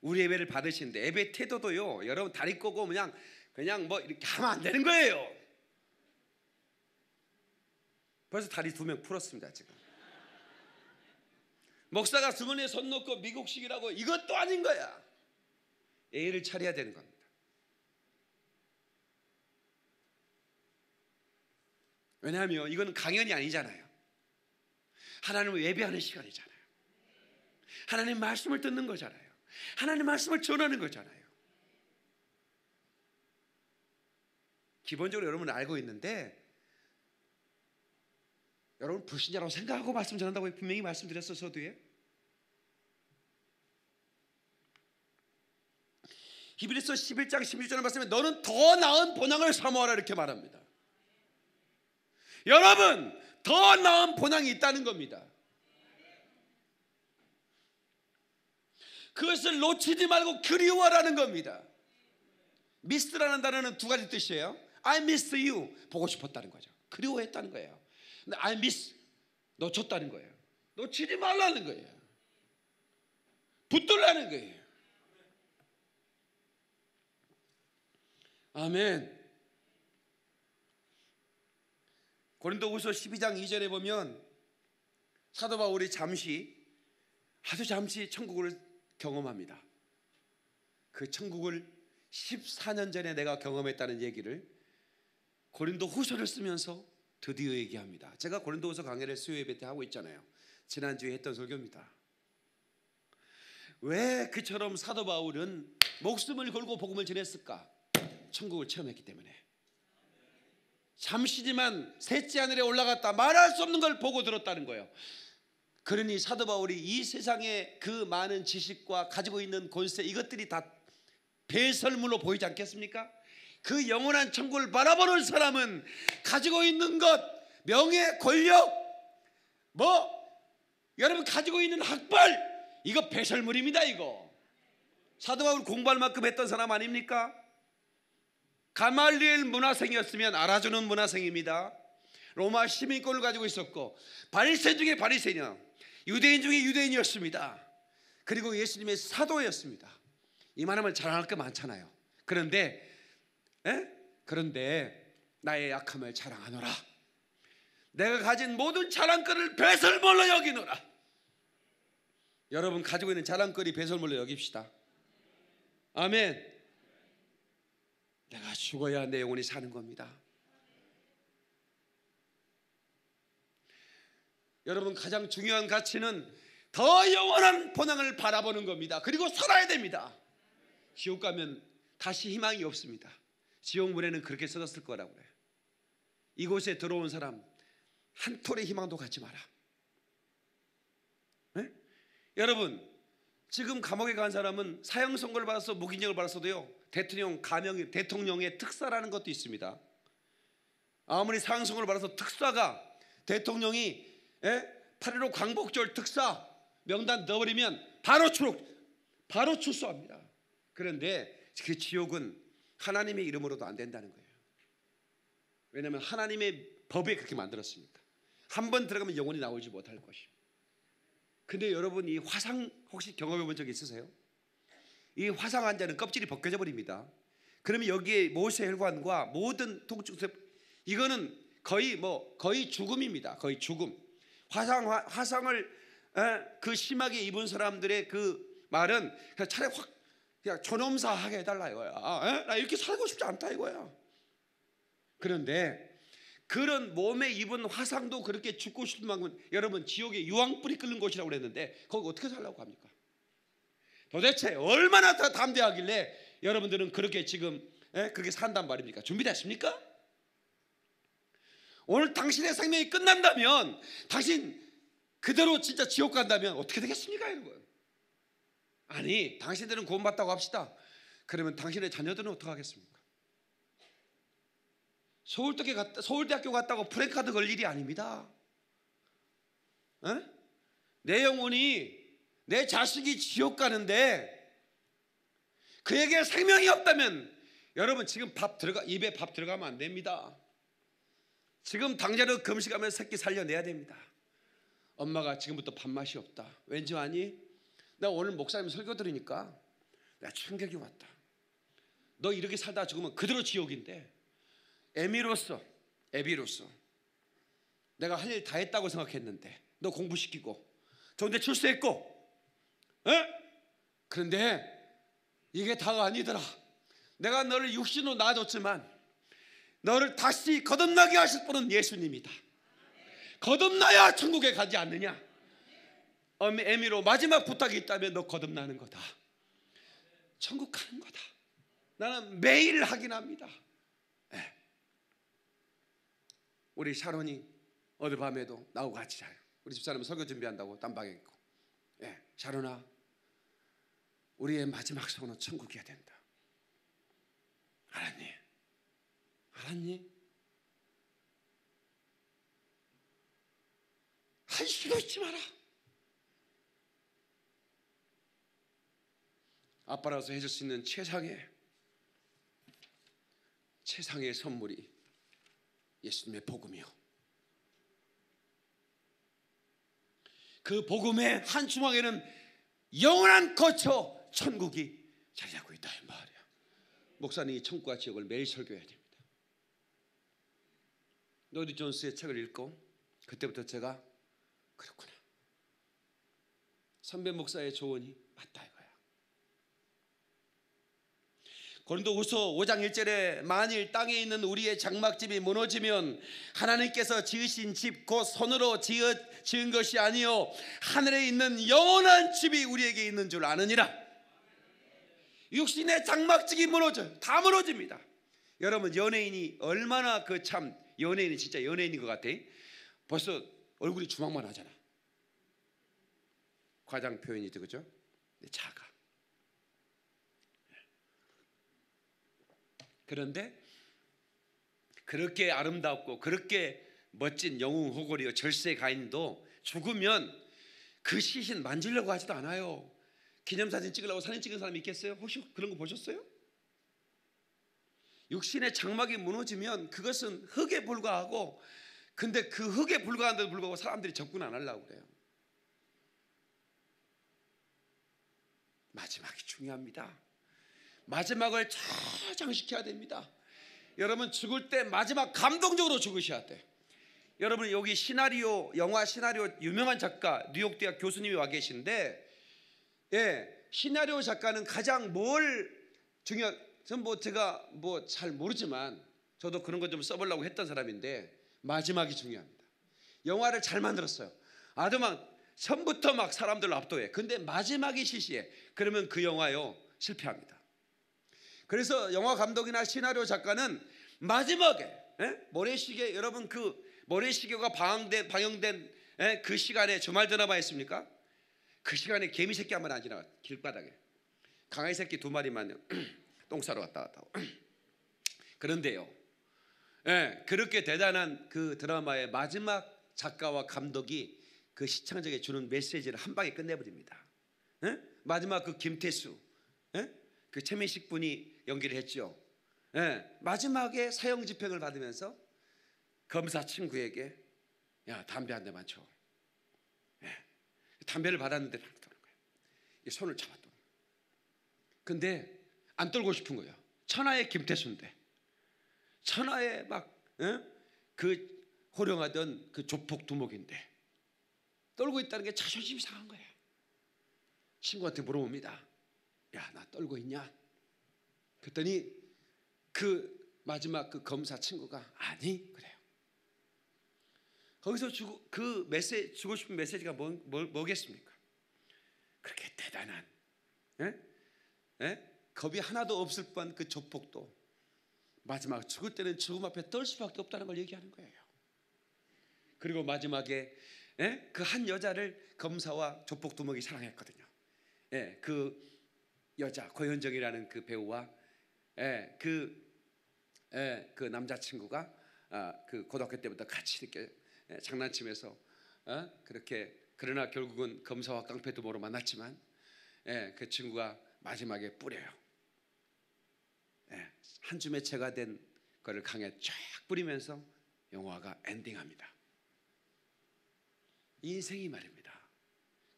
S1: 우리 예배를 받으시는데 예배 태도도요 여러분 다리 꼬고 그냥 뭐 이렇게 하면 안 되는 거예요. 벌써 다리 2명 풀었습니다 지금. 목사가 주머니에 손 넣고 미국식이라고 이것도 아닌 거야. 예의를 차려야 되는 겁니다. 왜냐하면 이거는 강연이 아니잖아요. 하나님을 예배하는 시간이잖아요. 하나님 말씀을 듣는 거잖아요. 하나님 말씀을 전하는 거잖아요. 기본적으로 여러분은 알고 있는데 여러분 불신자라고 생각하고 말씀 전한다고 분명히 말씀드렸어서도요. 히브리서 11장 16절의 말씀에 너는 더 나은 본향을 사모하라 이렇게 말합니다. 여러분, 더 나은 본향이 있다는 겁니다. 그것을 놓치지 말고 그리워라는 겁니다. miss라는 단어는 두 가지 뜻이에요. I miss you, 보고 싶었다는 거죠. 그리워했다는 거예요. 근데 I miss, 놓쳤다는 거예요. 놓치지 말라는 거예요. 붙들라는 거예요. 아멘. 고린도후서 12장 2절에 보면 사도 바울이 아주 잠시 천국을 경험합니다. 그 천국을 14년 전에 내가 경험했다는 얘기를 고린도후서를 쓰면서 드디어 얘기합니다. 제가 고린도후서 강해를 수요 예배 때 하고 있잖아요. 지난주에 했던 설교입니다. 왜 그처럼 사도 바울은 목숨을 걸고 복음을 전했을까? 천국을 체험했기 때문에. 잠시지만 셋째 하늘에 올라갔다 말할 수 없는 걸 보고 들었다는 거예요. 그러니 사도 바울이 이 세상의 그 많은 지식과 가지고 있는 권세, 이것들이 다 배설물로 보이지 않겠습니까? 그 영원한 천국을 바라보는 사람은 가지고 있는 것, 명예, 권력, 여러분 가지고 있는 학벌, 이거 배설물입니다. 이거 사도 바울 공부할 만큼 했던 사람 아닙니까? 가말리엘 문화생이었으면 알아주는 문화생입니다. 로마 시민권을 가지고 있었고 바리새인 중에 바리새인이야, 유대인 중에 유대인이었습니다. 그리고 예수님의 사도였습니다. 이만하면 자랑할 게 많잖아요. 그런데 나의 약함을 자랑하노라. 내가 가진 모든 자랑거리를 배설물로 여기노라. 여러분 가지고 있는 자랑거리 배설물로 여깁시다. 아멘. 내가 죽어야 내 영혼이 사는 겁니다. 여러분 가장 중요한 가치는 더 영원한 본향을 바라보는 겁니다. 그리고 살아야 됩니다. 지옥 가면 다시 희망이 없습니다. 지옥문에는 그렇게 써졌을 거라고 해요. 이곳에 들어온 사람 한 톨의 희망도 갖지 마라. 네? 여러분 지금 감옥에 간 사람은 사형 선고를 받아서 무기징역을 받았어도요, 대통령의 특사라는 것도 있습니다. 아무리 사형 선고를 받아서 특사가 대통령이 8.15 광복절 특사 명단 넣어버리면 바로 출소합니다. 그런데 그 지옥은 하나님의 이름으로도 안 된다는 거예요. 왜냐하면 하나님의 법에 그렇게 만들었으니까. 한 번 들어가면 영원히 나오지 못할 것입니다. 근데 여러분 이 화상 혹시 경험해 본 적 있으세요? 이 화상 환자는 껍질이 벗겨져 버립니다. 그러면 여기에 모세 혈관과 모든 통증, 이거는 거의 죽음입니다. 거의 죽음. 화상을 그 심하게 입은 사람들의 그 말은 그냥 차라리 그냥 존엄사 하게 해달라 이거야. 나 이렇게 살고 싶지 않다 이거야. 그런데 그런 몸에 입은 화상도 그렇게 죽고 싶은 만큼, 여러분 지옥에 유황불이 끓는 곳이라고 그랬는데 거기 어떻게 살라고 합니까? 도대체 얼마나 더 담대하길래 여러분들은 그렇게 지금 그렇게 산단 말입니까? 준비됐습니까? 오늘 당신의 생명이 끝난다면, 당신 그대로 진짜 지옥 간다면 어떻게 되겠습니까 여러분? 아니 당신들은 구원받다고 합시다. 그러면 당신의 자녀들은 어떻게 하겠습니까? 서울대학교 갔다고 프랜카드 걸 일이 아닙니다. 내 영혼이, 내 자식이 지옥 가는데 그에게 생명이 없다면 여러분 지금 입에 밥 들어가면 안 됩니다. 지금 당장은 금식하면서 새끼 살려내야 됩니다. 엄마가 지금부터 밥맛이 없다. 왠지 아니? 나 오늘 목사님 설교 들으니까 내가 충격이 왔다. 너 이렇게 살다 죽으면 그대로 지옥인데 애비로서 내가 할 일 다 했다고 생각했는데 너 공부시키고 좋은데 출세했고 그런데 이게 다가 아니더라. 내가 너를 육신으로 낳아줬지만 너를 다시 거듭나게 하실 분은 예수님이다. 거듭나야 천국에 가지 않느냐. 애미로 마지막 부탁이 있다면 너 거듭나는 거다. 천국 가는 거다. 나는 매일 확인합니다. 우리 샤론이 어느 밤에도 나하고 같이 자요. 우리 집사람은 설교 준비한다고 딴방에 있고, 샤론아 우리의 마지막 소원은 천국이어야 된다. 알았니? 한시도 잊지 마라. 아빠라서 해줄 수 있는 최상의 선물이 예수님의 복음이요. 그 복음의 한 주먹에는 영원한 거처 천국이 자리 잡고 있다 이 말이야. 목사님이 천국과 지옥을 매일 설교해야 됩니다. 노디 존스의 책을 읽고 그때부터 제가 그렇구나, 선배 목사의 조언이 맞다 이거야. 고린도후서 5장 1절에 만일 땅에 있는 우리의 장막집이 무너지면 하나님께서 지으신 집 곧 손으로 지은 것이 아니요 하늘에 있는 영원한 집이 우리에게 있는 줄 아느니라. 육신의 장막집이 무너져요. 다 무너집니다. 여러분, 연예인이 얼마나 참 연예인이 진짜 연예인인 것 같아. 벌써 얼굴이 주먹만 하잖아. 과장 표현이죠, 그죠? 작아. 그런데 그렇게 아름답고 그렇게 멋진 영웅 호걸이요 절세 가인도 죽으면 그 시신 만지려고 하지도 않아요. 기념사진 찍으려고 사진 찍은 사람이 있겠어요? 혹시 그런 거 보셨어요? 육신의 장막이 무너지면 그것은 흙에 불과하고, 근데 그 흙에 불과한데도 불구하고 사람들이 접근 안 하려고 그래요. 마지막이 중요합니다. 마지막을 저장시켜야 됩니다. 여러분, 죽을 때 마지막 감동적으로 죽으셔야 돼. 여러분, 여기 영화 시나리오 유명한 작가 뉴욕 대학 교수님이 와 계신데, 시나리오 작가는 가장 제가 잘 모르지만 저도 그런 거 좀 써보려고 했던 사람인데, 마지막이 중요합니다. 영화를 잘 만들었어요. 아주 처음부터 사람들을 압도해. 근데 마지막이 시시해. 그러면 그 영화요 실패합니다. 그래서 영화 감독이나 시나리오 작가는 마지막에 모래시계, 여러분 그 모래시계가 방영된 그 시간에 주말 드라마 했습니까? 그 시간에 개미 새끼 한 마리 안 지나가. 길바닥에 강아지 새끼 2마리만 똥 싸러 갔다 왔다고. 그런데요, 그렇게 대단한 그 드라마의 마지막 작가와 감독이 그 시청자에게 주는 메시지를 한 방에 끝내버립니다. 마지막 그 김태수, 그 최민식 분이 연기를 했죠. 마지막에 사형 집행을 받으면서 검사 친구에게 야, 담배 한 대만 쳐. 담배를 받았는데 막 떠는 거예요. 손을 잡았던. 근데 안 떨고 싶은 거예요. 천하의 김태수인데, 천하의 그 호령하던 그 조폭 두목인데 떨고 있다는 게 자존심이 상한 거예요. 친구한테 물어봅니다. 야, 나 떨고 있냐? 그랬더니 그 마지막 그 검사 친구가 아니 그래요. 거기서 주고 싶은 메시지가 뭐겠습니까? 그렇게 대단한, 겁이 하나도 없을 뻔한 그 조폭도 마지막 죽을 때는 죽음 앞에 떨 수밖에 없다는 걸 얘기하는 거예요. 그리고 마지막에 그 한 여자를 검사와 조폭 두목이 사랑했거든요. 그 여자 고현정이라는 그 배우와 그 남자친구가 그 고등학교 때부터 같이 이렇게 장난치면서 그렇게, 그러나 결국은 검사와 깡패 두목으로 만났지만 그 친구가 마지막에 뿌려요. 한 줌의 채가 된 거를 강에 쫙 뿌리면서 영화가 엔딩합니다. 인생이 말입니다.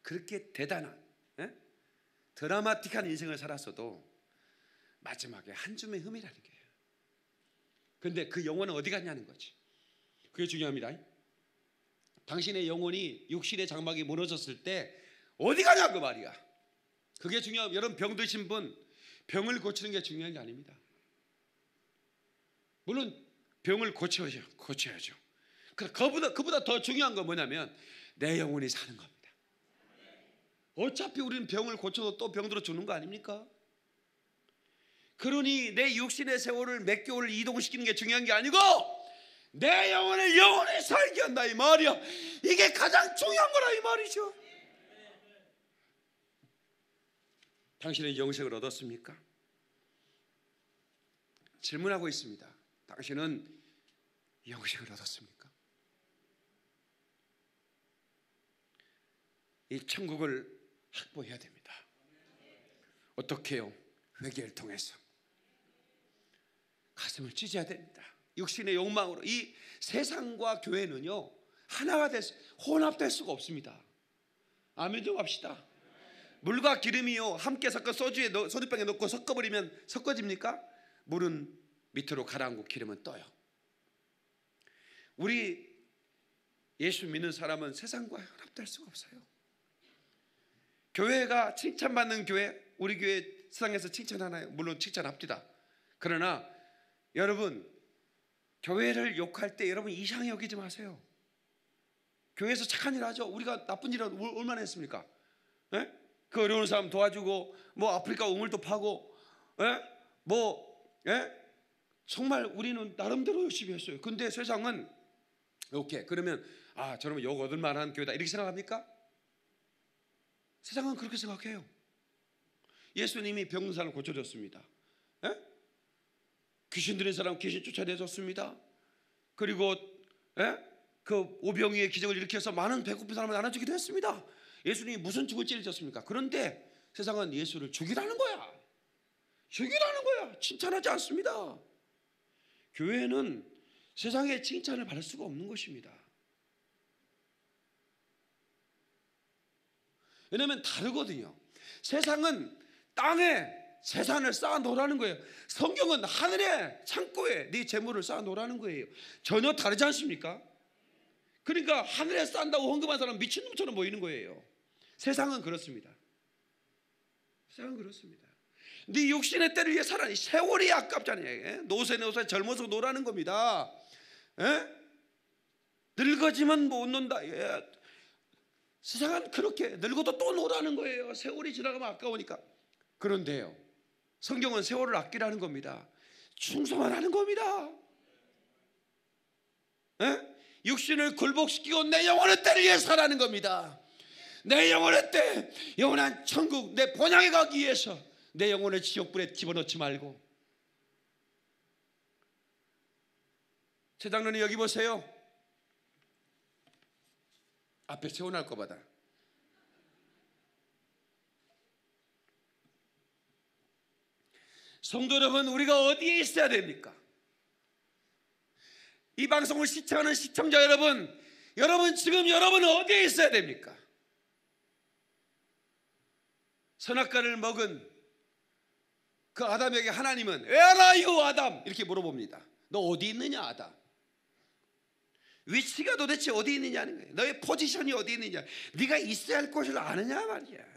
S1: 그렇게 대단한 드라마틱한 인생을 살았어도 마지막에 한 줌의 흠이라는 거예요. 그런데 그 영혼은 어디 갔냐는 거지. 그게 중요합니다. 당신의 영혼이 육신의 장막이 무너졌을 때 어디 가냐 그 말이야. 그게 중요합니다. 여러분, 병 드신 분 병을 고치는 게 중요한 게 아닙니다. 물론 병을 고쳐야죠. 그보다 더 중요한 건 뭐냐면 내 영혼이 사는 겁니다. 어차피 우리는 병을 고쳐도 또 병들어 죽는 거 아닙니까? 그러니 내 육신의 세월을 몇 개월을 이동시키는 게 중요한 게 아니고 내 영혼을 영원히 살게 한다 이 말이야. 이게 가장 중요한 거라 이 말이죠. 당신은 영생을 얻었습니까? 질문하고 있습니다. 당신은 영생을 얻었습니까? 이 천국을 확보해야 됩니다. 어떻게 해요? 회개를 통해서 가슴을 찢어야 됩니다. 육신의 욕망으로 이 세상과 교회는요 하나가 혼합될 수가 없습니다. 아멘 좀 합시다. 물과 기름이요 함께 섞어 소주병에 넣고 섞어버리면 섞어집니까? 물은 밑으로 가라앉고 기름은 떠요. 우리 예수 믿는 사람은 세상과 혼합될 수가 없어요. 교회가 칭찬받는 교회, 우리 교회 세상에서 칭찬하나요? 물론 칭찬합니다. 그러나 여러분 교회를 욕할 때 여러분 이상히 여기지 마세요. 교회에서 착한 일 하죠. 우리가 나쁜 일은 얼마나 했습니까? 에? 그 어려운 사람 도와주고 뭐 아프리카 우물도 파고 정말 우리는 나름대로 열심히 했어요. 근데 세상은 이렇게 그러면 저러면 욕 얻을 만한 교회다 이렇게 생각합니까? 세상은 그렇게 생각해요. 예수님이 병든 사람을 고쳐줬습니다. 귀신 들린 사람 귀신 쫓아내줬습니다. 그리고 그 오병이의 기적을 일으켜서 많은 배고픈 사람을 나눠주기도 했습니다. 예수님이 무슨 죽을 죄를 졌습니까? 그런데 세상은 예수를 죽이라는 거야. 죽이라는 거야. 칭찬하지 않습니다. 교회는 세상의 칭찬을 받을 수가 없는 것입니다. 왜냐하면 다르거든요. 세상은 땅에 재산을 쌓아 놓으라는 거예요. 성경은 하늘의 창고에 네 재물을 쌓아 놓으라는 거예요. 전혀 다르지 않습니까? 그러니까 하늘에 쌓는다고 헌금한 사람 미친놈처럼 보이는 거예요. 세상은 그렇습니다. 세상은 그렇습니다. 네 육신의 때를 위해 살아니 세월이 아깝잖아요. 노세 젊어서 노라는 겁니다. 늙어지면 못 논다. 세상은 그렇게 늙어도 또 노라는 거예요. 세월이 지나가면 아까우니까. 그런데요 성경은 세월을 아끼라는 겁니다. 충성하라는 겁니다. 육신을 굴복시키고 내 영혼의 때를 위해 살라는 겁니다. 내 영혼의 때, 영원한 천국 내 본향에 가기 위해서 내 영혼을 지옥불에 집어넣지 말고. 최장로님 여기 보세요. 앞에 세워놓을 거보다 성도 여러분, 우리가 어디에 있어야 됩니까? 이 방송을 시청하는 시청자 여러분, 지금 여러분은 어디에 있어야 됩니까? 선악과를 먹은 그 아담에게 하나님은 Where are you, 아담? 이렇게 물어봅니다. 너 어디 있느냐, 아담? 위치가 도대체 어디 있느냐는 거예요. 너의 포지션이 어디 있느냐, 네가 있어야 할 곳을 아느냐 말이야.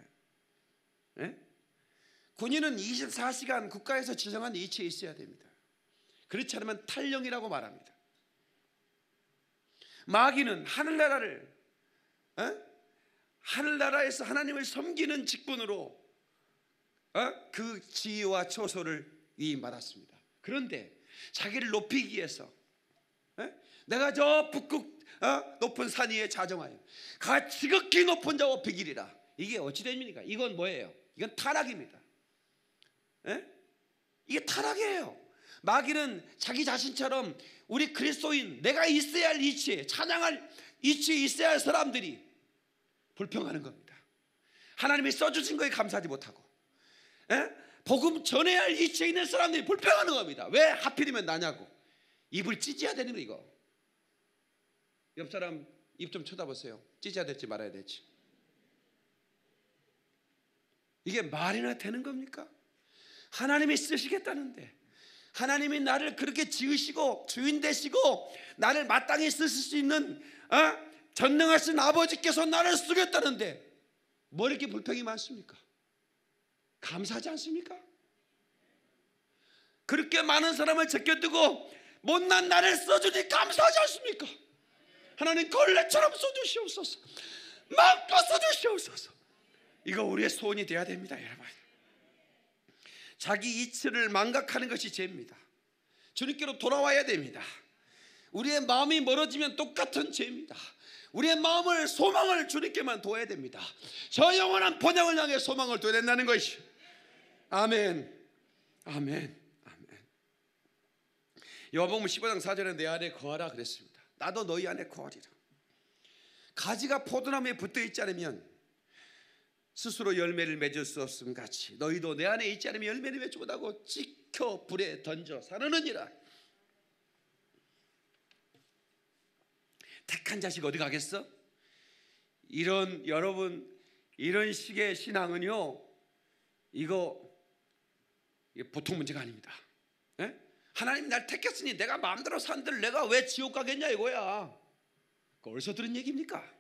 S1: 군인은 24시간 국가에서 지정한 위치에 있어야 됩니다. 그렇지 않으면 탈영이라고 말합니다. 마귀는 하늘나라에서 하나님을 섬기는 직분으로 그 지위와 처소를 위임받았습니다. 그런데 자기를 높이기 위해서 내가 저 북극 높은 산 위에 자정하여 지극히 높은 자와 비기리라. 이게 어찌 됩니까? 이건 뭐예요? 이건 타락입니다. 이게 타락이에요. 마귀는 자기 자신처럼 우리 그리스도인, 내가 있어야 할 위치에, 찬양할 위치에 있어야 할 사람들이 불평하는 겁니다. 하나님이 써주신 거에 감사하지 못하고 복음 전해야 할 위치에 있는 사람들이 불평하는 겁니다. 왜 하필이면 나냐고. 입을 찢어야 되는 거. 이거 옆 사람 입 좀 쳐다보세요. 찢어야 될지 말아야 될지. 이게 말이나 되는 겁니까? 하나님이 쓰시겠다는데, 하나님이 나를 그렇게 지으시고 주인 되시고 나를 마땅히 쓰실 수 있는 전능하신 아버지께서 나를 쓰겠다는데 뭐 이렇게 불평이 많습니까? 감사하지 않습니까? 그렇게 많은 사람을 제껴두고 못난 나를 써주니 감사하지 않습니까? 하나님 걸레처럼 써주시옵소서, 마음껏 써주시옵소서. 이거 우리의 소원이 되어야 됩니다. 여러분, 자기 이치를 망각하는 것이 죄입니다. 주님께로 돌아와야 됩니다. 우리의 마음이 멀어지면 똑같은 죄입니다. 우리의 마음을, 소망을 주님께만 둬야 됩니다. 저 영원한 본향을 향해 소망을 둬야 된다는 것이. 아멘, 아멘, 아멘. 요한복음 15장 4절에 내 안에 거하라 그랬습니다. 나도 너희 안에 거하리라. 가지가 포도나무에 붙어 있지 않으면 스스로 열매를 맺을 수 없음 같이 너희도 내 안에 있지 않으면 열매를 맺지 못하고 찍혀 불에 던져 사르느니라. 택한 자식 어디 가겠어? 여러분 이런 식의 신앙은요, 이거 보통 문제가 아닙니다. 예? 하나님 날 택했으니 내가 마음대로 산들 내가 왜 지옥 가겠냐 이거야. 어디서 들은 얘기입니까?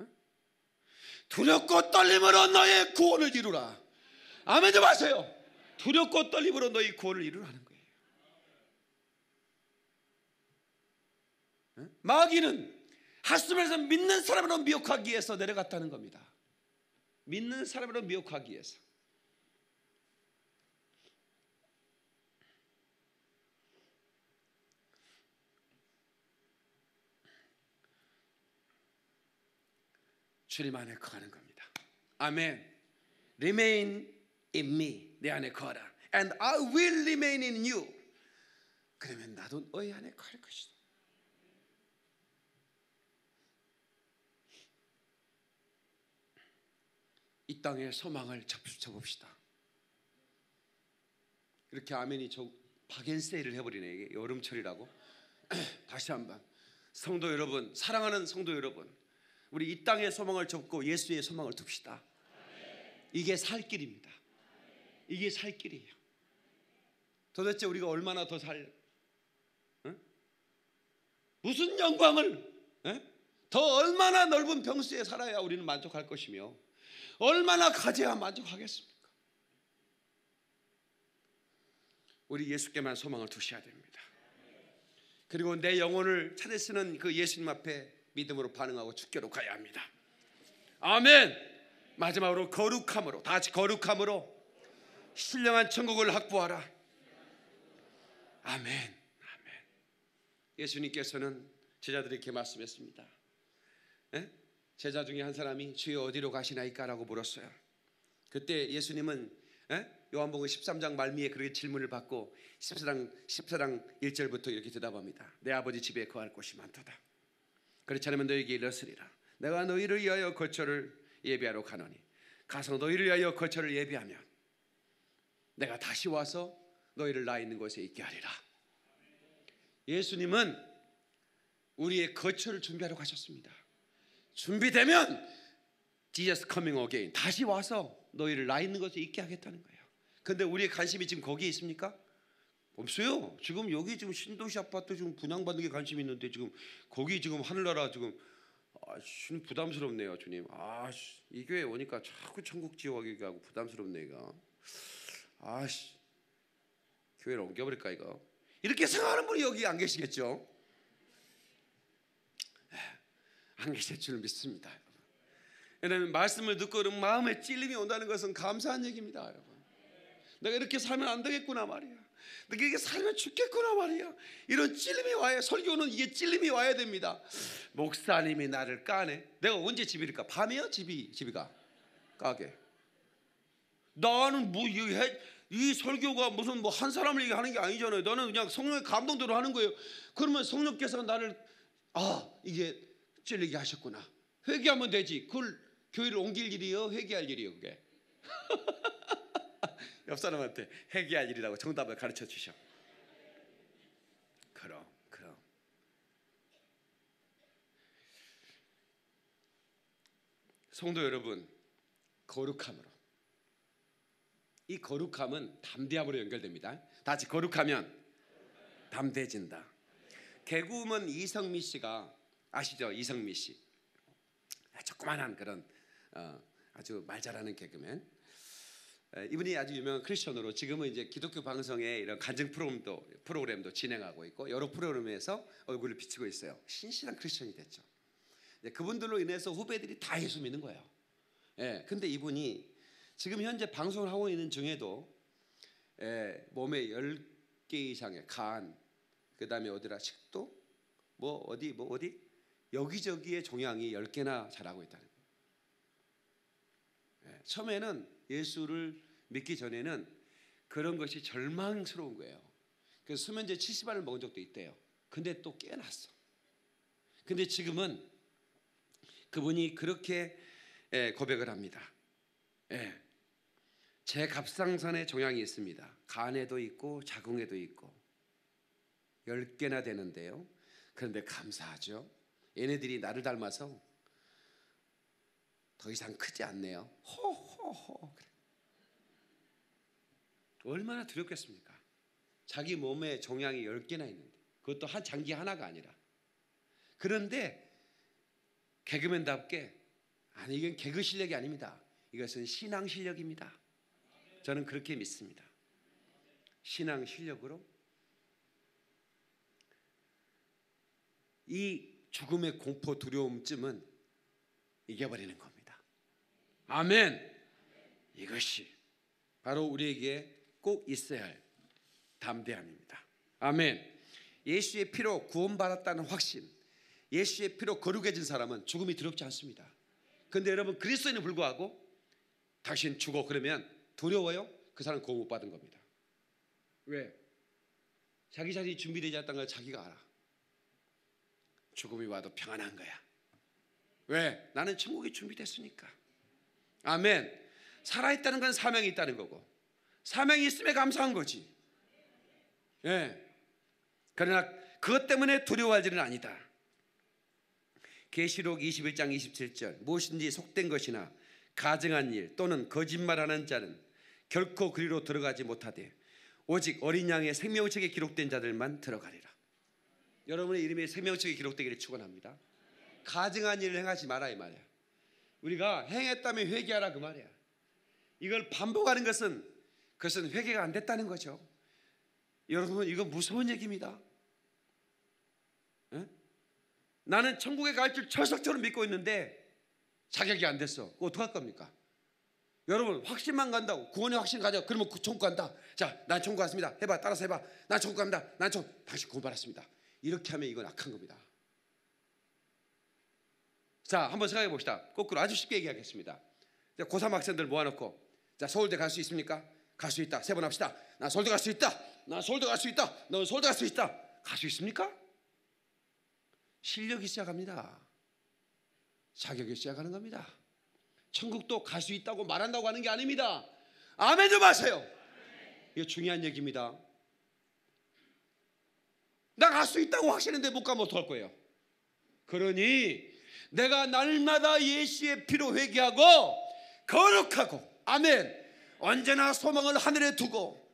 S1: 예? 두렵고 떨림으로 너의 구원을 이루라. 아멘 좀 하세요. 두렵고 떨림으로 너의 구원을 이루라는 거예요. 예? 마귀는 하스멜에서 믿는 사람으로 미혹하기 위해서 내려갔다는 겁니다. 믿는 사람으로 미혹하기 위해서. 주님 안에 거하는 겁니다. 아멘. Remain in me. 내 안에 거하라. And I will remain in you. 그러면 나도 너희 안에 거할 것이다. 이 땅의 소망을 접봅시다. 이렇게 아멘이 박앤세일을 해버리네. 이게 여름철이라고. 다시 한번 성도 여러분, 사랑하는 성도 여러분, 우리 이 땅의 소망을 접고 예수의 소망을 둡시다. 이게 살 길입니다. 이게 살 길이에요. 도대체 우리가 얼마나 더 무슨 영광을 더 얼마나 넓은 평수에 살아야 우리는 만족할 것이며 얼마나 가져야 만족하겠습니까? 우리 예수께만 소망을 두셔야 됩니다. 그리고 내 영혼을 찾으시는 그 예수님 앞에 믿음으로 반응하고 주께로 가야 합니다. 아멘. 마지막으로 거룩함으로, 다 같이 거룩함으로 신령한 천국을 확보하라. 아멘. 아멘. 예수님께서는 제자들에게 말씀했습니다. 제자 중에 한 사람이 주여 어디로 가시나이까? 라고 물었어요. 그때 예수님은 요한복음 13장 말미에 그렇게 질문을 받고 14장 1절부터 이렇게 대답합니다. 내 아버지 집에 거할 곳이 많도다. 그렇지 않으면 너희에게 이르시리라. 내가 너희를 위하여 거처를 예비하러 가노니 가서 너희를 위하여 거처를 예비하면 내가 다시 와서 너희를 나 있는 곳에 있게 하리라. 예수님은 우리의 거처를 준비하러 가셨습니다. 준비되면 Jesus coming again, 다시 와서 너희를 나 있는 곳에 있게 하겠다는 거예요. 그런데 우리의 관심이 지금 거기에 있습니까? 없어요. 지금 여기 지금 신도시 아파트 지금 분양받는 게 관심이 있는데 지금 거기 지금 하늘나라 지금 부담스럽네요, 주님. 이 교회 오니까 자꾸 천국 지옥 얘기하고 부담스럽네 이거. 교회를 옮겨버릴까 이거. 이렇게 생각하는 분이 여기 안 계시겠죠? 안 계실 줄 믿습니다. 여러분, 말씀을 듣고 마음에 찔림이 온다는 것은 감사한 얘기입니다. 여러분, 내가 이렇게 살면 안 되겠구나 말이야. 내가 이렇게 살면 죽겠구나 말이야. 이런 찔림이 와야, 설교는 이게 찔림이 와야 됩니다. 목사님이 나를 까네. 내가 언제 집이일까? 밤이야? 집이가 까게. 나는 이 설교가 무슨 한 사람을 얘기하는 게 아니잖아요. 나는 그냥 성령의 감동대로 하는 거예요. 그러면 성령께서 나를 이게 찔리게 하셨구나. 회개하면 되지. 그걸 교회를 옮길 일이요? 회개할 일이요? 그게. 옆 사람한테 회개할 일이라고 정답을 가르쳐 주셔. 그럼. 성도 여러분, 거룩함으로. 이 거룩함은 담대함으로 연결됩니다. 다 같이 거룩하면 담대해진다. 개그우먼 이성미 씨가 아시죠? 이성미 씨. 조그만한 그런 아주 말 잘하는 개그맨. 이분이 아주 유명한 크리스천으로 지금은 이제 기독교 방송의 이런 간증 프로그램도 진행하고 있고 여러 프로그램에서 얼굴을 비치고 있어요. 신실한 크리스천이 됐죠. 그분들로 인해서 후배들이 다 예수 믿는 거예요. 근데 이분이 지금 현재 방송을 하고 있는 중에도 몸에 10개 이상의 간, 그 다음에 식도, 어디 여기저기에 종양이 10개나 자라고 있다는 거예요. 처음에는 예수를 믿기 전에는 그런 것이 절망스러운 거예요. 그래서 수면제 70알을 먹은 적도 있대요. 근데 또 깨어났어. 근데 지금은 그분이 그렇게 고백을 합니다. 제 갑상선에 종양이 있습니다. 간에도 있고 자궁에도 있고 10개나 되는데요. 그런데 감사하죠. 얘네들이 나를 닮아서 더 이상 크지 않네요. 호호호. 얼마나 두렵겠습니까? 자기 몸에 종양이 10개나 있는데, 그것도 한 장기 하나가 아니라. 그런데 개그맨답게, 아니 이건 개그 실력이 아닙니다. 이것은 신앙 실력입니다. 저는 그렇게 믿습니다. 신앙 실력으로 이 죽음의 공포 두려움쯤은 이겨버리는 겁니다. 아멘. 이것이 바로 우리에게 꼭 있어야 할 담대함입니다. 아멘. 예수의 피로 구원받았다는 확신, 예수의 피로 거룩해진 사람은 죽음이 두렵지 않습니다. 그런데 여러분, 그리스도인에 불구하고 당신 죽어 그러면 두려워요? 그 사람은 구원 못 받은 겁니다. 왜? 자기 자신이 준비되지 않았다는 걸 자기가 알아. 죽음이 와도 평안한 거야. 왜? 나는 천국이 준비됐으니까. 아멘. 살아있다는 건 사명이 있다는 거고, 사명이 있음에 감사한 거지. 그러나 그것 때문에 두려워할 일은 아니다. 계시록 21장 27절, 무엇인지 속된 것이나 가증한 일 또는 거짓말하는 자는 결코 그리로 들어가지 못하되 오직 어린 양의 생명책에 기록된 자들만 들어가리라. 여러분의 이름이 생명책에 기록되기를 축원합니다. 가증한 일을 행하지 마라 이 말이야. 우리가 행했다면 회개하라 그 말이야. 이걸 반복하는 그것은 회개가 안 됐다는 거죠. 여러분, 이거 무서운 얘기입니다. 나는 천국에 갈 줄 철석처럼 믿고 있는데 자격이 안 됐어. 그거 어떡할 겁니까? 여러분, 확신만 간다고, 구원의 확신 가져. 그러면 천국 간다. 자, 난 천국 갔습니다. 해봐, 따라서 해봐. 난 천국 갑니다. 당신 구원 받았습니다. 이렇게 하면 이건 악한 겁니다. 자, 한번 생각해 봅시다. 거꾸로 아주 쉽게 얘기하겠습니다. 고3 학생들 모아놓고, 자, 서울대 갈 수 있습니까? 갈 수 있다. 세 번 합시다. 나 서울대 갈 수 있다. 나 서울대 갈 수 있다. 너 서울대 갈 수 있다. 갈 수 있습니까? 실력이 시작합니다. 자격이 시작하는 겁니다. 천국도 갈 수 있다고 말한다고 하는 게 아닙니다. 아멘 좀 하세요. 이거 중요한 얘기입니다. 나 갈 수 있다고 확신했는데 못 가면 어떡할 거예요? 그러니 내가 날마다 예수의 피로 회개하고 거룩하고, 아멘, 언제나 소망을 하늘에 두고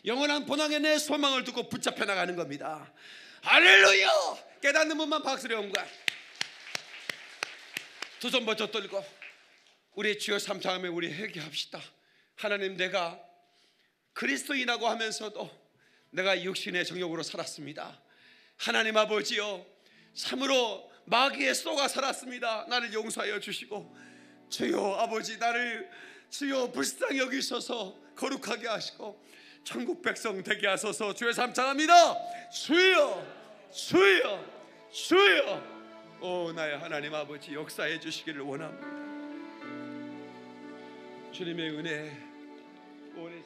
S1: 영원한 본향에 내 소망을 두고 붙잡혀 나가는 겁니다. 할렐루야. 깨닫는 분만 박수를 온 거야. 두 손 번쩍 들고 우리 주여 삼창하며 우리 회개합시다. 하나님, 내가 그리스도인이라고 하면서도 내가 육신의 정욕으로 살았습니다. 하나님 아버지여, 참으로 마귀에 쏘가 살았습니다. 나를 용서하여 주시고, 주여 아버지, 나를 주여 불쌍히 여기셔서 거룩하게 하시고 천국 백성 되게 하소서. 주여 삼창합니다. 주여 주여 주여. 오 나의 하나님 아버지, 역사해 주시기를 원합니다. 주님의 은혜 오래